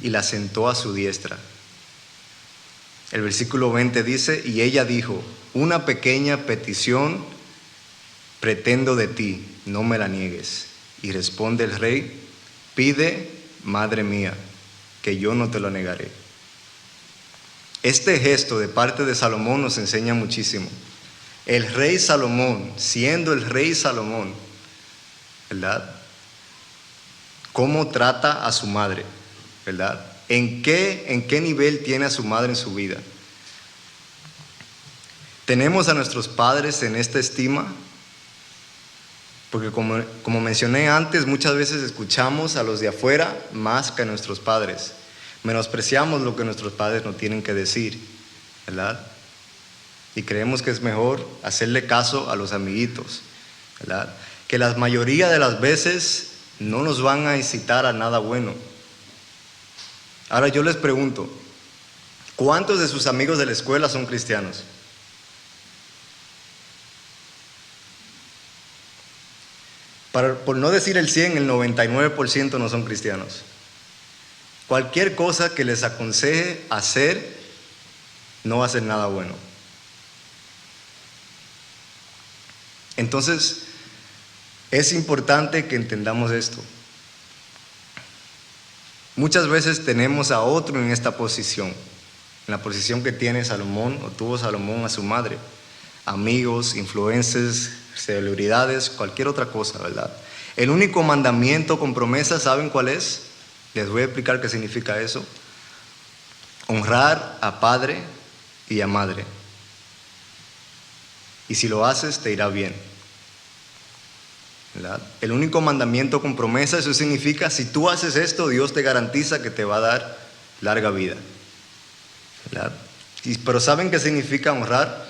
y la sentó a su diestra. El versículo 20 dice, y ella dijo, una pequeña petición pretendo de ti, no me la niegues. Y responde el rey, pide, madre mía, que yo no te lo negaré. Este gesto de parte de Salomón nos enseña muchísimo. El rey Salomón, siendo el rey Salomón, ¿verdad? ¿Cómo trata a su madre? ¿Verdad? ¿En qué nivel tiene a su madre en su vida? ¿Tenemos a nuestros padres en esta estima? Porque como mencioné antes, muchas veces escuchamos a los de afuera más que a nuestros padres. Menospreciamos lo que nuestros padres nos tienen que decir, ¿verdad? Y creemos que es mejor hacerle caso a los amiguitos, ¿verdad? Que la mayoría de las veces no nos van a incitar a nada bueno. Ahora yo les pregunto, ¿cuántos de sus amigos de la escuela son cristianos? Por no decir el 100, el 99% no son cristianos. Cualquier cosa que les aconseje hacer, no va a ser nada bueno. Entonces, es importante que entendamos esto. Muchas veces tenemos a otro en esta posición, en la posición que tiene Salomón o tuvo Salomón a su madre. Amigos, influencers, celebridades, cualquier otra cosa, ¿verdad? El único mandamiento con promesa, ¿saben cuál es? Les voy a explicar qué significa eso. Honrar a padre y a madre. Y si lo haces, te irá bien, ¿verdad? El único mandamiento con promesa, eso significa, si tú haces esto, Dios te garantiza que te va a dar larga vida, ¿verdad? Pero ¿saben qué significa honrar?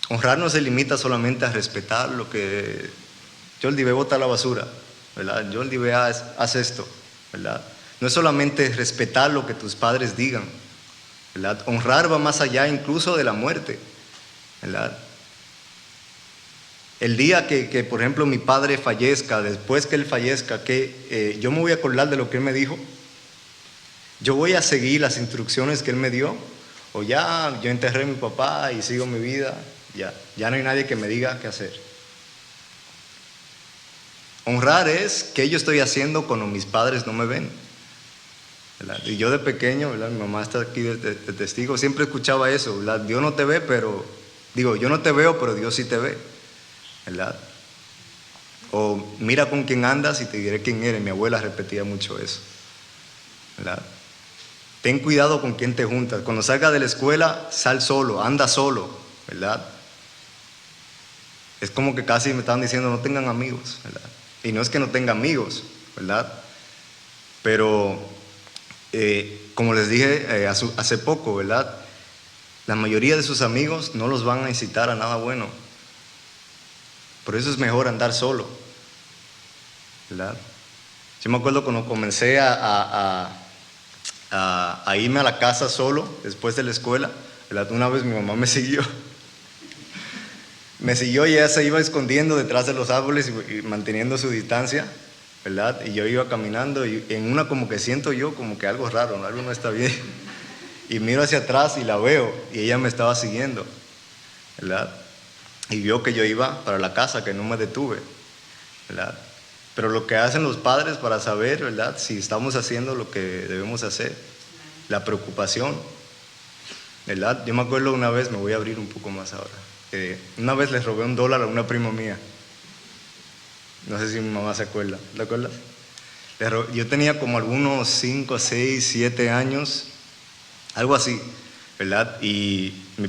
Honrar no se limita solamente a respetar lo que Jordi ve botar la basura, ¿verdad? Jordi ve haz esto, ¿verdad? No es solamente respetar lo que tus padres digan, ¿verdad? Honrar va más allá incluso de la muerte, ¿verdad? El día que por ejemplo mi padre fallezca, después que él fallezca, yo me voy a acordar de lo que él me dijo. Yo voy a seguir las instrucciones que él me dio, o ya yo enterré a mi papá y sigo mi vida. Ya no hay nadie que me diga qué hacer. Honrar es qué yo estoy haciendo cuando mis padres no me ven, ¿verdad? Y yo de pequeño, ¿verdad? Mi mamá está aquí de testigo, siempre escuchaba eso, ¿verdad? Dios no te ve, yo no te veo, pero Dios sí te ve, ¿verdad? O mira con quién andas y te diré quién eres. Mi abuela repetía mucho eso, ¿verdad? Ten cuidado con quién te juntas. Cuando salgas de la escuela, sal solo, anda solo, ¿verdad? Es como que casi me estaban diciendo no tengan amigos, ¿verdad? Y no es que no tenga amigos, ¿verdad? Pero como les dije hace poco, ¿verdad? La mayoría de sus amigos no los van a incitar a nada bueno. Por eso es mejor andar solo, ¿verdad? Yo me acuerdo cuando comencé a irme a la casa solo después de la escuela, ¿verdad? Una vez mi mamá me siguió y ella se iba escondiendo detrás de los árboles y manteniendo su distancia, ¿verdad? Y yo iba caminando y en una como que siento yo como que algo raro, ¿no? Algo no está bien. Y miro hacia atrás y la veo y ella me estaba siguiendo, ¿verdad? Y vio que yo iba para la casa, que no me detuve, ¿verdad? Pero lo que hacen los padres para saber, ¿verdad?, si estamos haciendo lo que debemos hacer, la preocupación, ¿verdad? Yo me acuerdo una vez, me voy a abrir un poco más ahora, una vez les robé $1 a una prima mía. No sé si mi mamá se acuerda. ¿Te acuerdas? Yo tenía como algunos 5, 6, 7 años, algo así, ¿verdad? Y una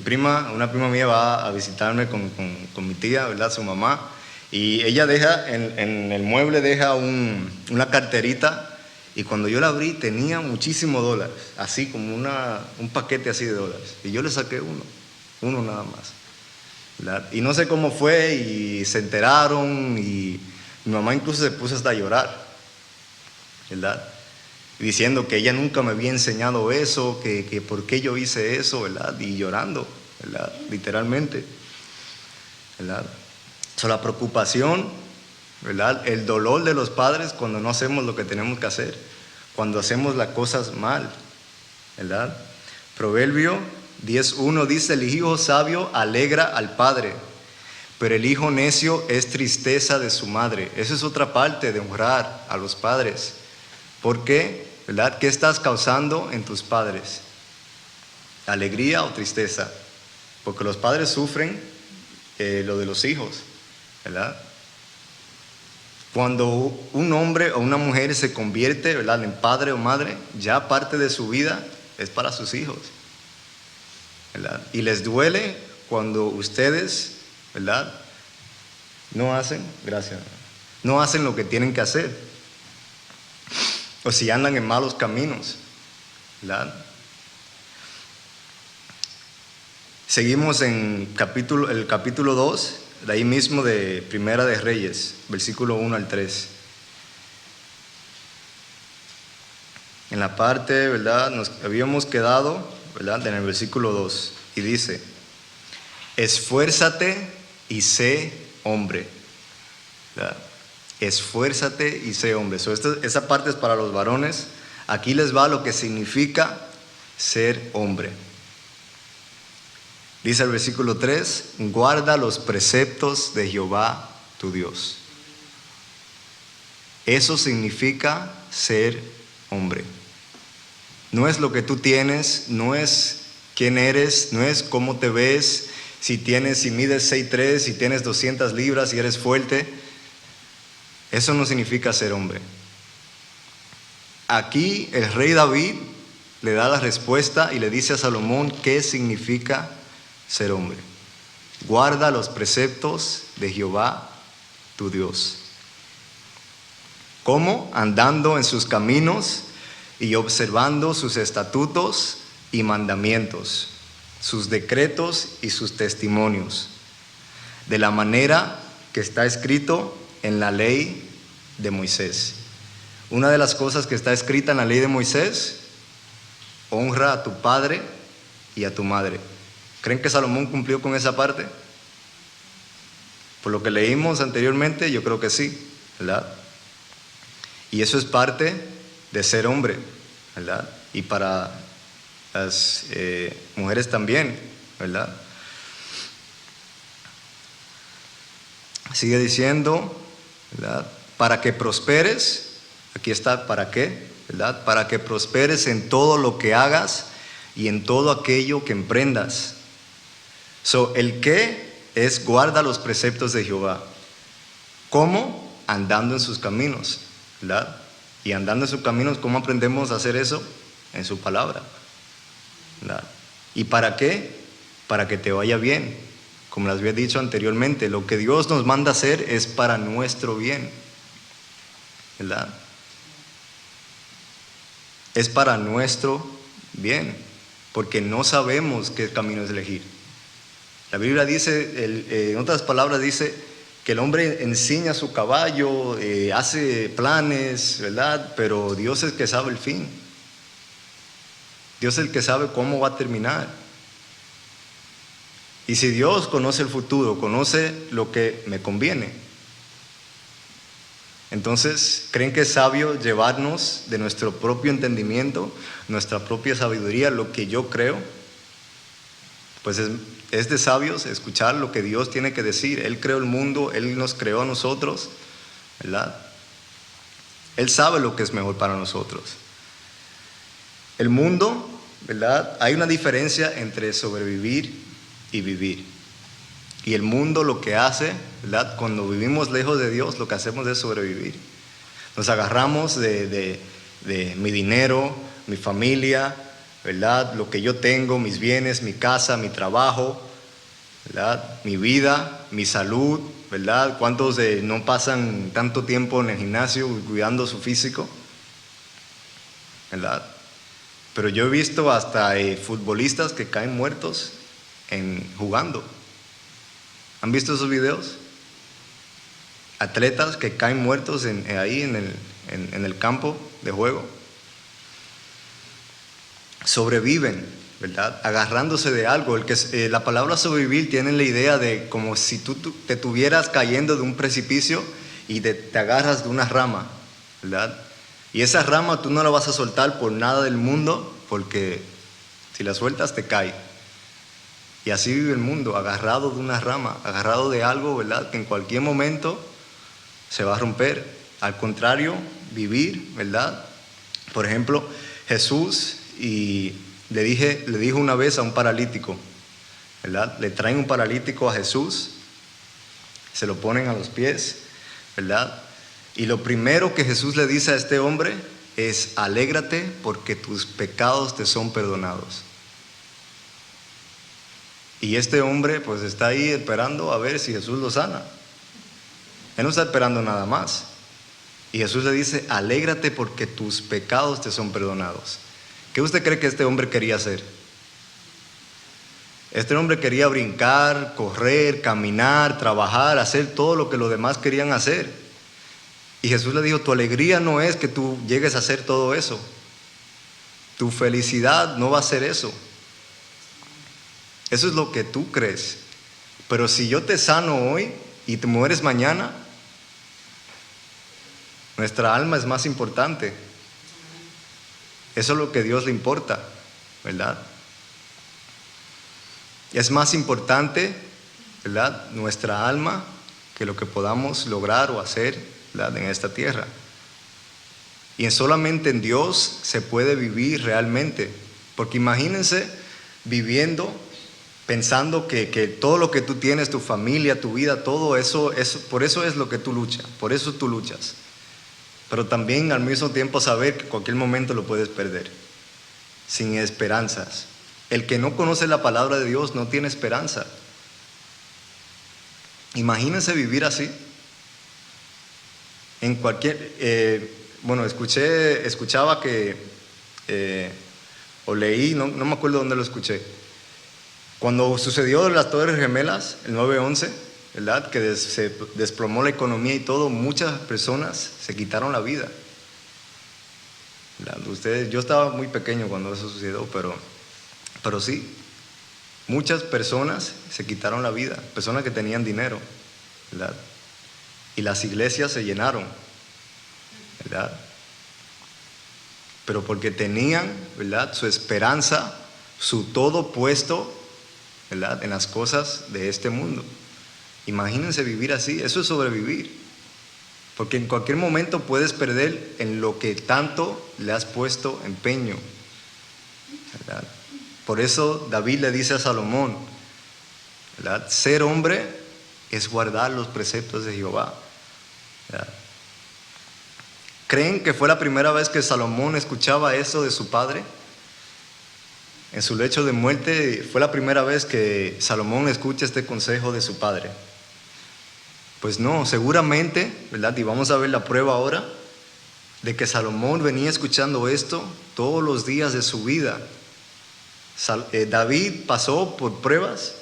prima mía va a visitarme con mi tía, ¿verdad?, su mamá. Y ella deja, en el mueble deja una carterita. Y cuando yo la abrí tenía muchísimos dólares, así como un paquete así de dólares. Y yo le saqué uno nada más, ¿verdad? Y no sé cómo fue y se enteraron y mi mamá incluso se puso hasta a llorar, ¿verdad? Diciendo que ella nunca me había enseñado eso, que por qué yo hice eso, ¿verdad? Y llorando, ¿verdad? Literalmente, ¿verdad? La preocupación, ¿verdad? El dolor de los padres cuando no hacemos lo que tenemos que hacer, cuando hacemos las cosas mal, ¿verdad? Proverbio 10:1 dice: el hijo sabio alegra al padre, pero el hijo necio es tristeza de su madre. Esa es otra parte de honrar a los padres. ¿Por qué? ¿Verdad? ¿Qué estás causando en tus padres? ¿Alegría o tristeza? Porque los padres sufren lo de los hijos, ¿verdad? Cuando un hombre o una mujer se convierte, ¿verdad?, en padre o madre, ya parte de su vida es para sus hijos, ¿verdad? Y les duele cuando ustedes, ¿verdad?, no hacen lo que tienen que hacer, o si andan en malos caminos, ¿verdad? Seguimos en el capítulo 2, de ahí mismo de Primera de Reyes, versículo 1 al 3. En la parte, ¿verdad?, nos habíamos quedado, ¿verdad?, en el versículo 2, y dice: esfuérzate y sé hombre, ¿verdad? Esfuérzate y sé hombre. Esa parte es para los varones. Aquí les va lo que significa ser hombre. Dice el versículo 3: guarda los preceptos de Jehová tu Dios. Eso significa ser hombre. No es lo que tú tienes, no es quién eres, no es cómo te ves, si mides 6'3", si tienes 200 libras, si eres fuerte. Eso no significa ser hombre. Aquí el rey David le da la respuesta y le dice a Salomón qué significa ser hombre. Guarda los preceptos de Jehová tu Dios. ¿Cómo? Andando en sus caminos y observando sus estatutos y mandamientos, sus decretos y sus testimonios, de la manera que está escrito en la ley de Moisés. Una de las cosas que está escrita en la ley de Moisés: honra a tu padre y a tu madre. ¿Creen que Salomón cumplió con esa parte? Por lo que leímos anteriormente, yo creo que sí, ¿verdad? Y eso es parte de ser hombre, ¿verdad? Y para las mujeres también, ¿verdad? Sigue diciendo, ¿verdad? Para que prosperes, aquí está, ¿para qué? ¿Verdad? Para que prosperes en todo lo que hagas y en todo aquello que emprendas. El qué es: guarda los preceptos de Jehová. ¿Cómo? Andando en sus caminos, ¿verdad? Y andando en sus caminos, ¿cómo aprendemos a hacer eso? En su palabra, ¿verdad? ¿Y para qué? Para que te vaya bien. Como les había dicho anteriormente, lo que Dios nos manda hacer es para nuestro bien, ¿verdad? Es para nuestro bien, porque no sabemos qué caminos elegir. La Biblia dice, en otras palabras dice, que el hombre enseña su caballo, hace planes, ¿verdad? Pero Dios es el que sabe el fin. Dios es el que sabe cómo va a terminar. Y si Dios conoce el futuro, conoce lo que me conviene, entonces, ¿creen que es sabio llevarnos de nuestro propio entendimiento, nuestra propia sabiduría, lo que yo creo? Pues es de sabios escuchar lo que Dios tiene que decir. Él creó el mundo, Él nos creó a nosotros, ¿verdad? Él sabe lo que es mejor para nosotros. El mundo, ¿verdad? Hay una diferencia entre sobrevivir y vivir. Y el mundo lo que hace, ¿verdad? Cuando vivimos lejos de Dios, lo que hacemos es sobrevivir. Nos agarramos de mi dinero, mi familia, ¿verdad? Lo que yo tengo, mis bienes, mi casa, mi trabajo, ¿verdad? Mi vida, mi salud, ¿verdad? ¿Cuántos no pasan tanto tiempo en el gimnasio cuidando su físico? ¿Verdad? Pero yo he visto hasta futbolistas que caen muertos jugando. ¿Han visto esos videos? Atletas que caen muertos ahí en el campo de juego. Sobreviven, ¿verdad? Agarrándose de algo. La palabra sobrevivir tiene la idea de como si tú te estuvieras cayendo de un precipicio y te agarras de una rama, ¿verdad? Y esa rama tú no la vas a soltar por nada del mundo, porque si la sueltas te cae. Y así vive el mundo, agarrado de una rama, agarrado de algo, ¿verdad? Que en cualquier momento se va a romper. Al contrario, vivir, ¿verdad? Por ejemplo, Jesús le dijo una vez a un paralítico, ¿verdad? Le traen un paralítico a Jesús, se lo ponen a los pies, ¿verdad? Y lo primero que Jesús le dice a este hombre es: alégrate porque tus pecados te son perdonados. Y este hombre pues está ahí esperando a ver si Jesús lo sana. Él no está esperando nada más. Y Jesús le dice: alégrate porque tus pecados te son perdonados. ¿Qué usted cree que este hombre quería hacer? Este hombre quería brincar, correr, caminar, trabajar, hacer todo lo que los demás querían hacer. Y Jesús le dijo: tu alegría no es que tú llegues a hacer todo eso. Tu felicidad no va a ser eso. Eso es lo que tú crees. Pero si yo te sano hoy y te mueres mañana, nuestra alma es más importante. Eso es lo que a Dios le importa, ¿verdad? Es más importante, ¿verdad?, nuestra alma que lo que podamos lograr o hacer, ¿verdad?, en esta tierra. Y solamente en Dios se puede vivir realmente. Porque imagínense viviendo, pensando que todo lo que tú tienes, tu familia, tu vida, todo eso, por eso es lo que tú luchas, por eso tú luchas. Pero también al mismo tiempo saber que en cualquier momento lo puedes perder, sin esperanzas. El que no conoce la palabra de Dios no tiene esperanza. Imagínense vivir así. En cualquier, escuchaba que, o leí, no me acuerdo dónde lo escuché. Cuando sucedió las Torres Gemelas, el 9/11, ¿verdad?, que se desplomó la economía y todo, muchas personas se quitaron la vida. Yo estaba muy pequeño cuando eso sucedió, pero sí, muchas personas se quitaron la vida, personas que tenían dinero, ¿verdad? Y las iglesias se llenaron, ¿verdad? Pero porque tenían, ¿verdad?, su esperanza, su todo puesto, ¿verdad?, en las cosas de este mundo. Imagínense vivir así. Eso es sobrevivir. Porque en cualquier momento puedes perder en lo que tanto le has puesto empeño, ¿verdad? Por eso David le dice a Salomón, ¿verdad?, ser hombre es guardar los preceptos de Jehová, ¿verdad? ¿Creen que fue la primera vez que Salomón escuchaba eso de su padre? En su lecho de muerte fue la primera vez que Salomón escucha este consejo de su padre. Pues no, seguramente, ¿verdad? Y vamos a ver la prueba ahora de que Salomón venía escuchando esto todos los días de su vida. David pasó por pruebas,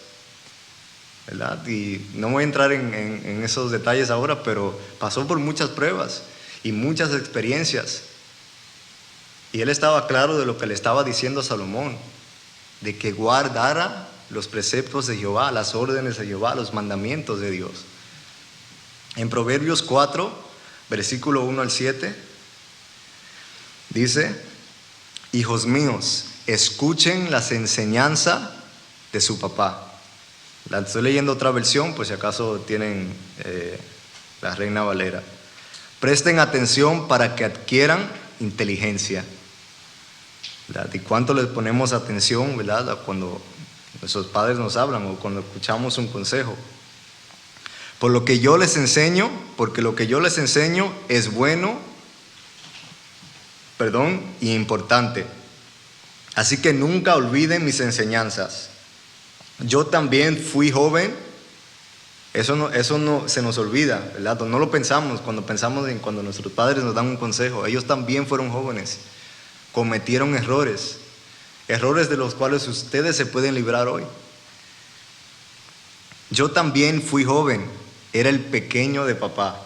¿verdad? Y no voy a entrar en esos detalles ahora, pero pasó por muchas pruebas y muchas experiencias. Y él estaba claro de lo que le estaba diciendo a Salomón, de que guardara los preceptos de Jehová, las órdenes de Jehová, los mandamientos de Dios. En Proverbios 4, versículo 1 al 7, dice: hijos míos, escuchen las enseñanzas de su papá. Estoy leyendo otra versión, pues si acaso tienen la Reina Valera. Presten atención para que adquieran inteligencia, ¿verdad? ¿Y cuánto les ponemos atención, verdad, cuando nuestros padres nos hablan o cuando escuchamos un consejo? Por lo que yo les enseño, porque lo que yo les enseño es bueno, y importante. Así que nunca olviden mis enseñanzas. Yo también fui joven. Eso no se nos olvida, ¿verdad? No lo pensamos cuando pensamos en cuando nuestros padres nos dan un consejo. Ellos también fueron jóvenes. Cometieron errores de los cuales ustedes se pueden librar hoy. Yo también fui joven, era el pequeño de papá.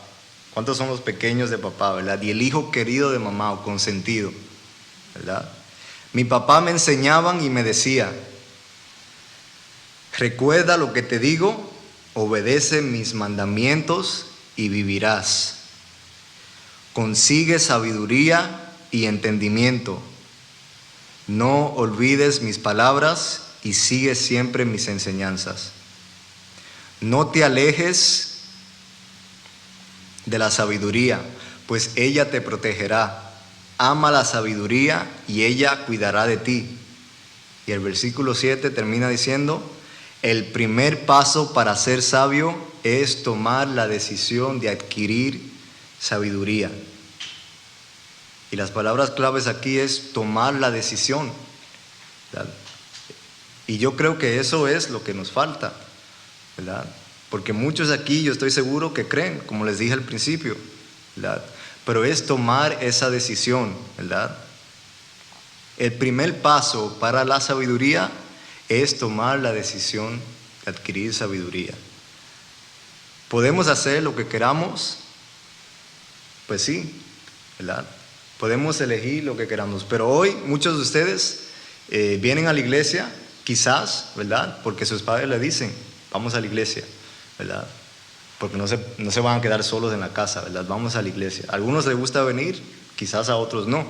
¿Cuántos son los pequeños de papá, verdad? Y el hijo querido de mamá o consentido, ¿verdad? Mi papá me enseñaban y me decía: recuerda lo que te digo, obedece mis mandamientos y vivirás. Consigue sabiduría y entendimiento. No olvides mis palabras y sigue siempre mis enseñanzas. No te alejes de la sabiduría, pues ella te protegerá. Ama la sabiduría y ella cuidará de ti. Y el versículo 7 termina diciendo: el primer paso para ser sabio es tomar la decisión de adquirir sabiduría. Y las palabras claves aquí es tomar la decisión, ¿verdad? Y yo creo que eso es lo que nos falta, ¿verdad? Porque muchos aquí, yo estoy seguro que creen, como les dije al principio, ¿verdad? Pero es tomar esa decisión, ¿verdad? El primer paso para la sabiduría es tomar la decisión de adquirir sabiduría. ¿Podemos hacer lo que queramos? Pues sí, ¿verdad? Podemos elegir lo que queramos, pero hoy muchos de ustedes vienen a la iglesia, quizás, ¿verdad? Porque sus padres le dicen: vamos a la iglesia, ¿verdad? Porque no se van a quedar solos en la casa, ¿verdad? Vamos a la iglesia. A algunos les gusta venir, quizás a otros no,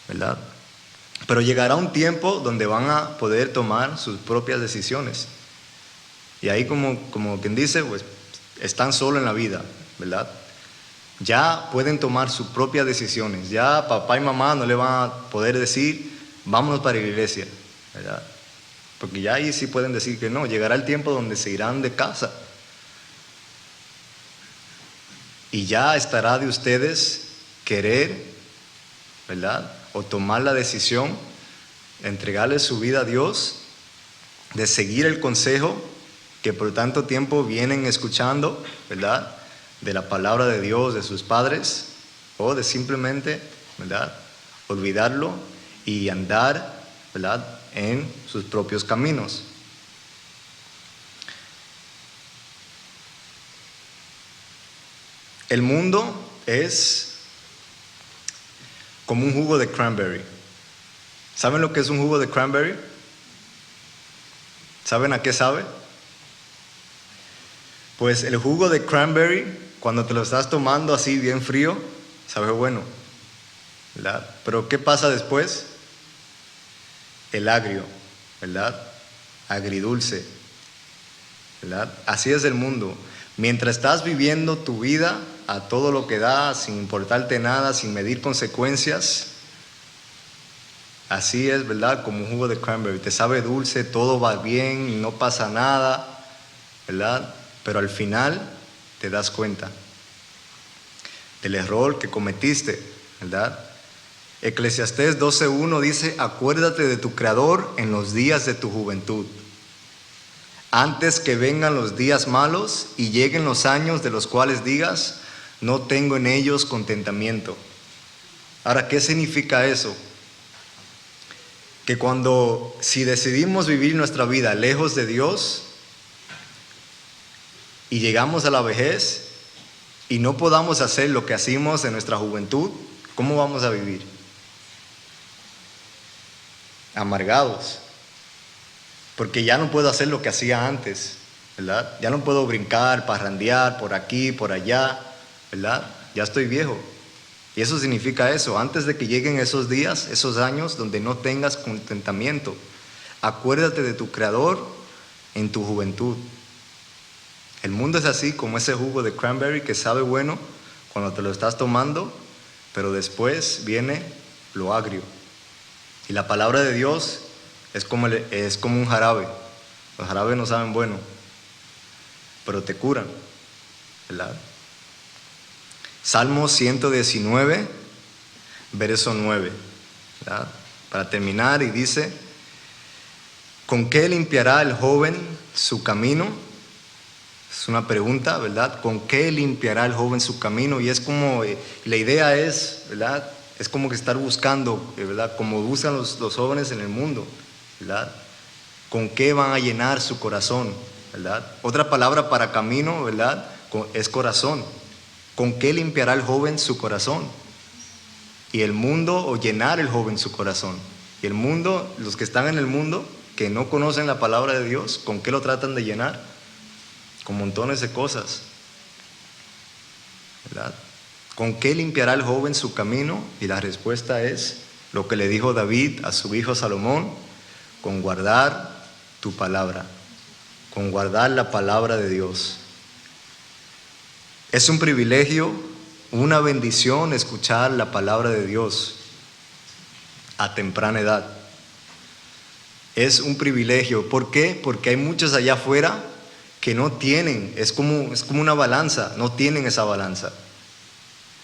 ¿verdad? Pero llegará un tiempo donde van a poder tomar sus propias decisiones. Y ahí, como quien dice, pues están solos en la vida, ¿verdad? Ya pueden tomar sus propias decisiones. Ya papá y mamá no le van a poder decir: vámonos para la iglesia, ¿verdad? Porque ya ahí sí pueden decir que no. Llegará el tiempo donde se irán de casa. Y ya estará de ustedes querer, ¿verdad? O tomar la decisión, entregarle su vida a Dios, de seguir el consejo que por tanto tiempo vienen escuchando, ¿verdad? De la palabra de Dios, de sus padres, o de simplemente, ¿verdad?, olvidarlo y andar, ¿verdad?, en sus propios caminos. El mundo es como un jugo de cranberry. ¿Saben lo que es un jugo de cranberry? ¿Saben a qué sabe? Pues el jugo de cranberry, cuando te lo estás tomando así bien frío, sabe bueno, ¿verdad? Pero ¿qué pasa después? El agrio, ¿verdad? Agridulce, ¿verdad? Así es el mundo. Mientras estás viviendo tu vida a todo lo que da, sin importarte nada, sin medir consecuencias, así es, ¿verdad? Como un jugo de cranberry. Te sabe dulce, todo va bien, no pasa nada, ¿verdad? Pero al final te das cuenta del error que cometiste, ¿verdad? Eclesiastés 12:1 dice: acuérdate de tu Creador en los días de tu juventud, antes que vengan los días malos y lleguen los años de los cuales digas: no tengo en ellos contentamiento. Ahora, ¿qué significa eso? Que si decidimos vivir nuestra vida lejos de Dios y llegamos a la vejez y no podamos hacer lo que hacíamos en nuestra juventud, ¿cómo vamos a vivir? Amargados, porque ya no puedo hacer lo que hacía antes, ¿verdad? Ya no puedo brincar, parrandear por aquí, por allá, ¿verdad? Ya estoy viejo. Y eso significa eso, antes de que lleguen esos días, esos años donde no tengas contentamiento, acuérdate de tu Creador en tu juventud. El mundo es así como ese jugo de cranberry que sabe bueno cuando te lo estás tomando, pero después viene lo agrio. Y la palabra de Dios es como un jarabe. Los jarabes no saben bueno, pero te curan, ¿verdad? Salmo 119, verso 9, ¿verdad? Para terminar, y dice: ¿con qué limpiará el joven su camino? Es una pregunta, ¿verdad? ¿Con qué limpiará el joven su camino? Y es como, la idea es, ¿verdad? Es como que estar buscando, ¿verdad? Como buscan los jóvenes en el mundo, ¿verdad? ¿Con qué van a llenar su corazón? ¿Verdad? Otra palabra para camino, ¿verdad? Es corazón. ¿Con qué limpiará el joven su corazón? Y el mundo, o llenar el joven su corazón. Y el mundo, los que están en el mundo, que no conocen la palabra de Dios, ¿con qué lo tratan de llenar? Con montones de cosas, ¿verdad? ¿Con qué limpiará el joven su camino? Y la respuesta es lo que le dijo David a su hijo Salomón: con guardar tu palabra, con guardar la palabra de Dios. Es un privilegio, una bendición escuchar la palabra de Dios a temprana edad. Es un privilegio. ¿Por qué? Porque hay muchos allá afuera que no tienen, es como una balanza, no tienen esa balanza.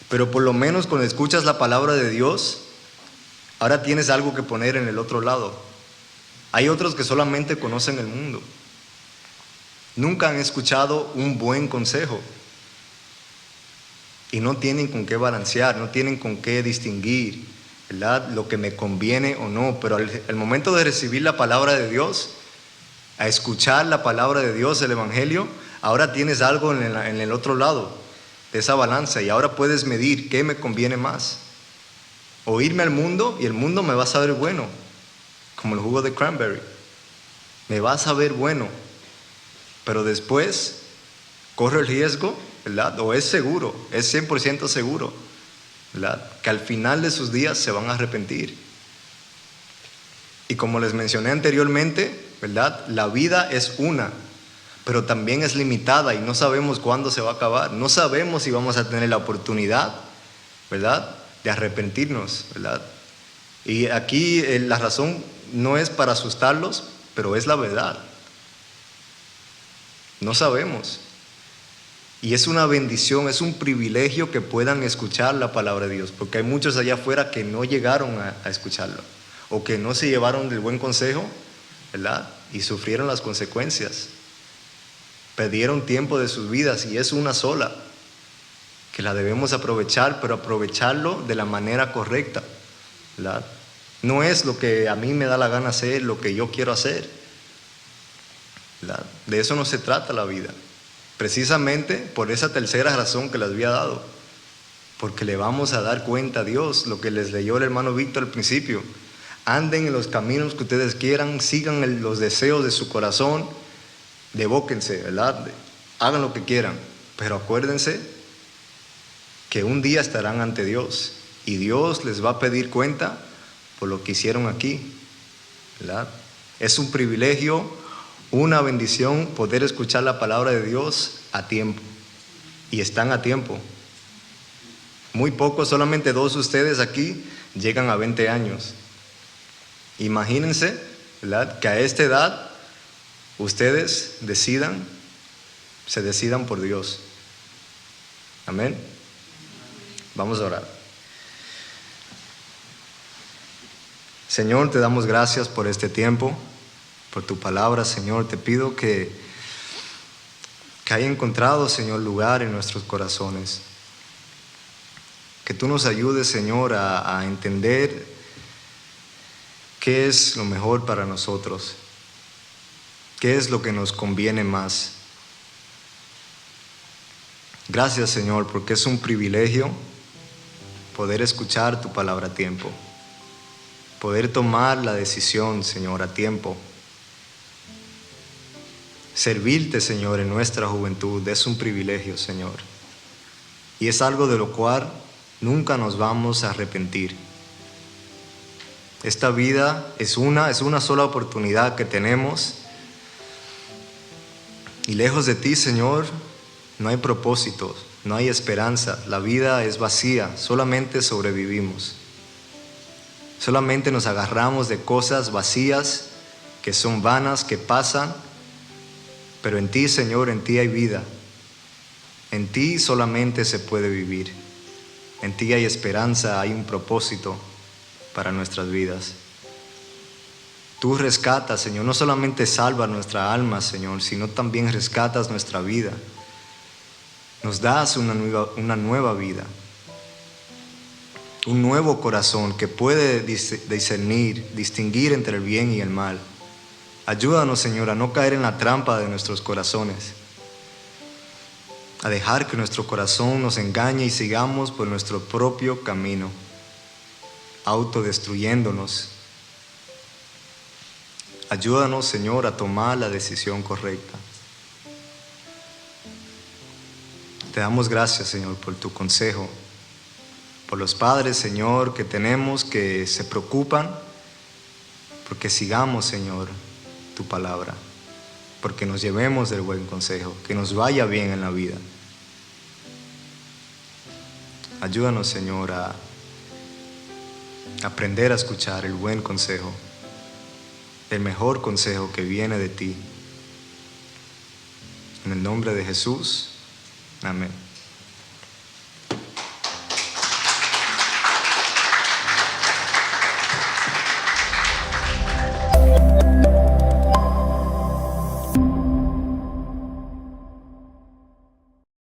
Pero por lo menos cuando escuchas la palabra de Dios, ahora tienes algo que poner en el otro lado. Hay otros que solamente conocen el mundo. Nunca han escuchado un buen consejo. Y no tienen con qué balancear, no tienen con qué distinguir, ¿verdad? Lo que me conviene o no. Pero al momento de recibir la palabra de Dios, a escuchar la palabra de Dios, el Evangelio, ahora tienes algo en el otro lado de esa balanza, y ahora puedes medir qué me conviene más. O irme al mundo, y el mundo me va a saber bueno, como el jugo de cranberry, me va a saber bueno, pero después corre el riesgo, ¿verdad? O es seguro, es 100% seguro, ¿verdad? Que al final de sus días se van a arrepentir. Y como les mencioné anteriormente, ¿verdad? La vida es una, pero también es limitada y no sabemos cuándo se va a acabar. No sabemos si vamos a tener la oportunidad, ¿verdad?, de arrepentirnos, ¿verdad? Y aquí la razón no es para asustarlos, pero es la verdad. No sabemos. Y es una bendición, es un privilegio que puedan escuchar la palabra de Dios, porque hay muchos allá afuera que no llegaron a escucharlo, o que no se llevaron del buen consejo, ¿verdad? Y sufrieron las consecuencias. Perdieron tiempo de sus vidas, y es una sola, que la debemos aprovechar, pero aprovecharlo de la manera correcta, ¿verdad? No es lo que a mí me da la gana hacer, lo que yo quiero hacer, ¿verdad? De eso no se trata la vida. Precisamente por esa tercera razón que les había dado, porque le vamos a dar cuenta a Dios, lo que les leyó el hermano Víctor al principio. Anden en los caminos que ustedes quieran, sigan los deseos de su corazón, devóquense, ¿verdad? Hagan lo que quieran, pero acuérdense que un día estarán ante Dios, y Dios les va a pedir cuenta por lo que hicieron aquí, ¿verdad? Es un privilegio, una bendición poder escuchar la palabra de Dios a tiempo, y están a tiempo. Muy pocos, solamente 2 de ustedes aquí llegan a 20 años. Imagínense, ¿verdad?, que a esta edad ustedes se decidan por Dios. Amén. Vamos a orar. Señor, te damos gracias por este tiempo, por tu palabra, Señor. Te pido que haya encontrado, Señor, lugar en nuestros corazones. Que tú nos ayudes, Señor, a entender qué es lo mejor para nosotros, qué es lo que nos conviene más. Gracias, Señor, porque es un privilegio poder escuchar tu palabra a tiempo, poder tomar la decisión, Señor, a tiempo. Servirte, Señor, en nuestra juventud es un privilegio, Señor, y es algo de lo cual nunca nos vamos a arrepentir. Esta vida es una sola oportunidad que tenemos, y lejos de ti, Señor, no hay propósitos, No hay esperanza, la vida es vacía, solamente sobrevivimos. Solamente nos agarramos de cosas vacías que son vanas, que pasan, pero en ti, Señor, en ti hay vida. En ti solamente se puede vivir. En ti hay esperanza, hay un propósito para nuestras vidas. Tú rescatas, Señor, no solamente salvas nuestra alma, Señor, sino también rescatas nuestra vida. Nos das una nueva vida, un nuevo corazón que puede distinguir entre el bien y el mal. Ayúdanos, Señor, a no caer en la trampa de nuestros corazones, a dejar que nuestro corazón nos engañe y sigamos por nuestro propio camino, autodestruyéndonos. Ayúdanos, Señor, a tomar la decisión correcta. Te damos gracias, Señor, por tu consejo, por los padres, Señor, que tenemos, que se preocupan porque sigamos, Señor, tu palabra, porque nos llevemos del buen consejo, que nos vaya bien en la vida. Ayúdanos, Señor, a aprender a escuchar el buen consejo, el mejor consejo que viene de ti. En el nombre de Jesús, amén.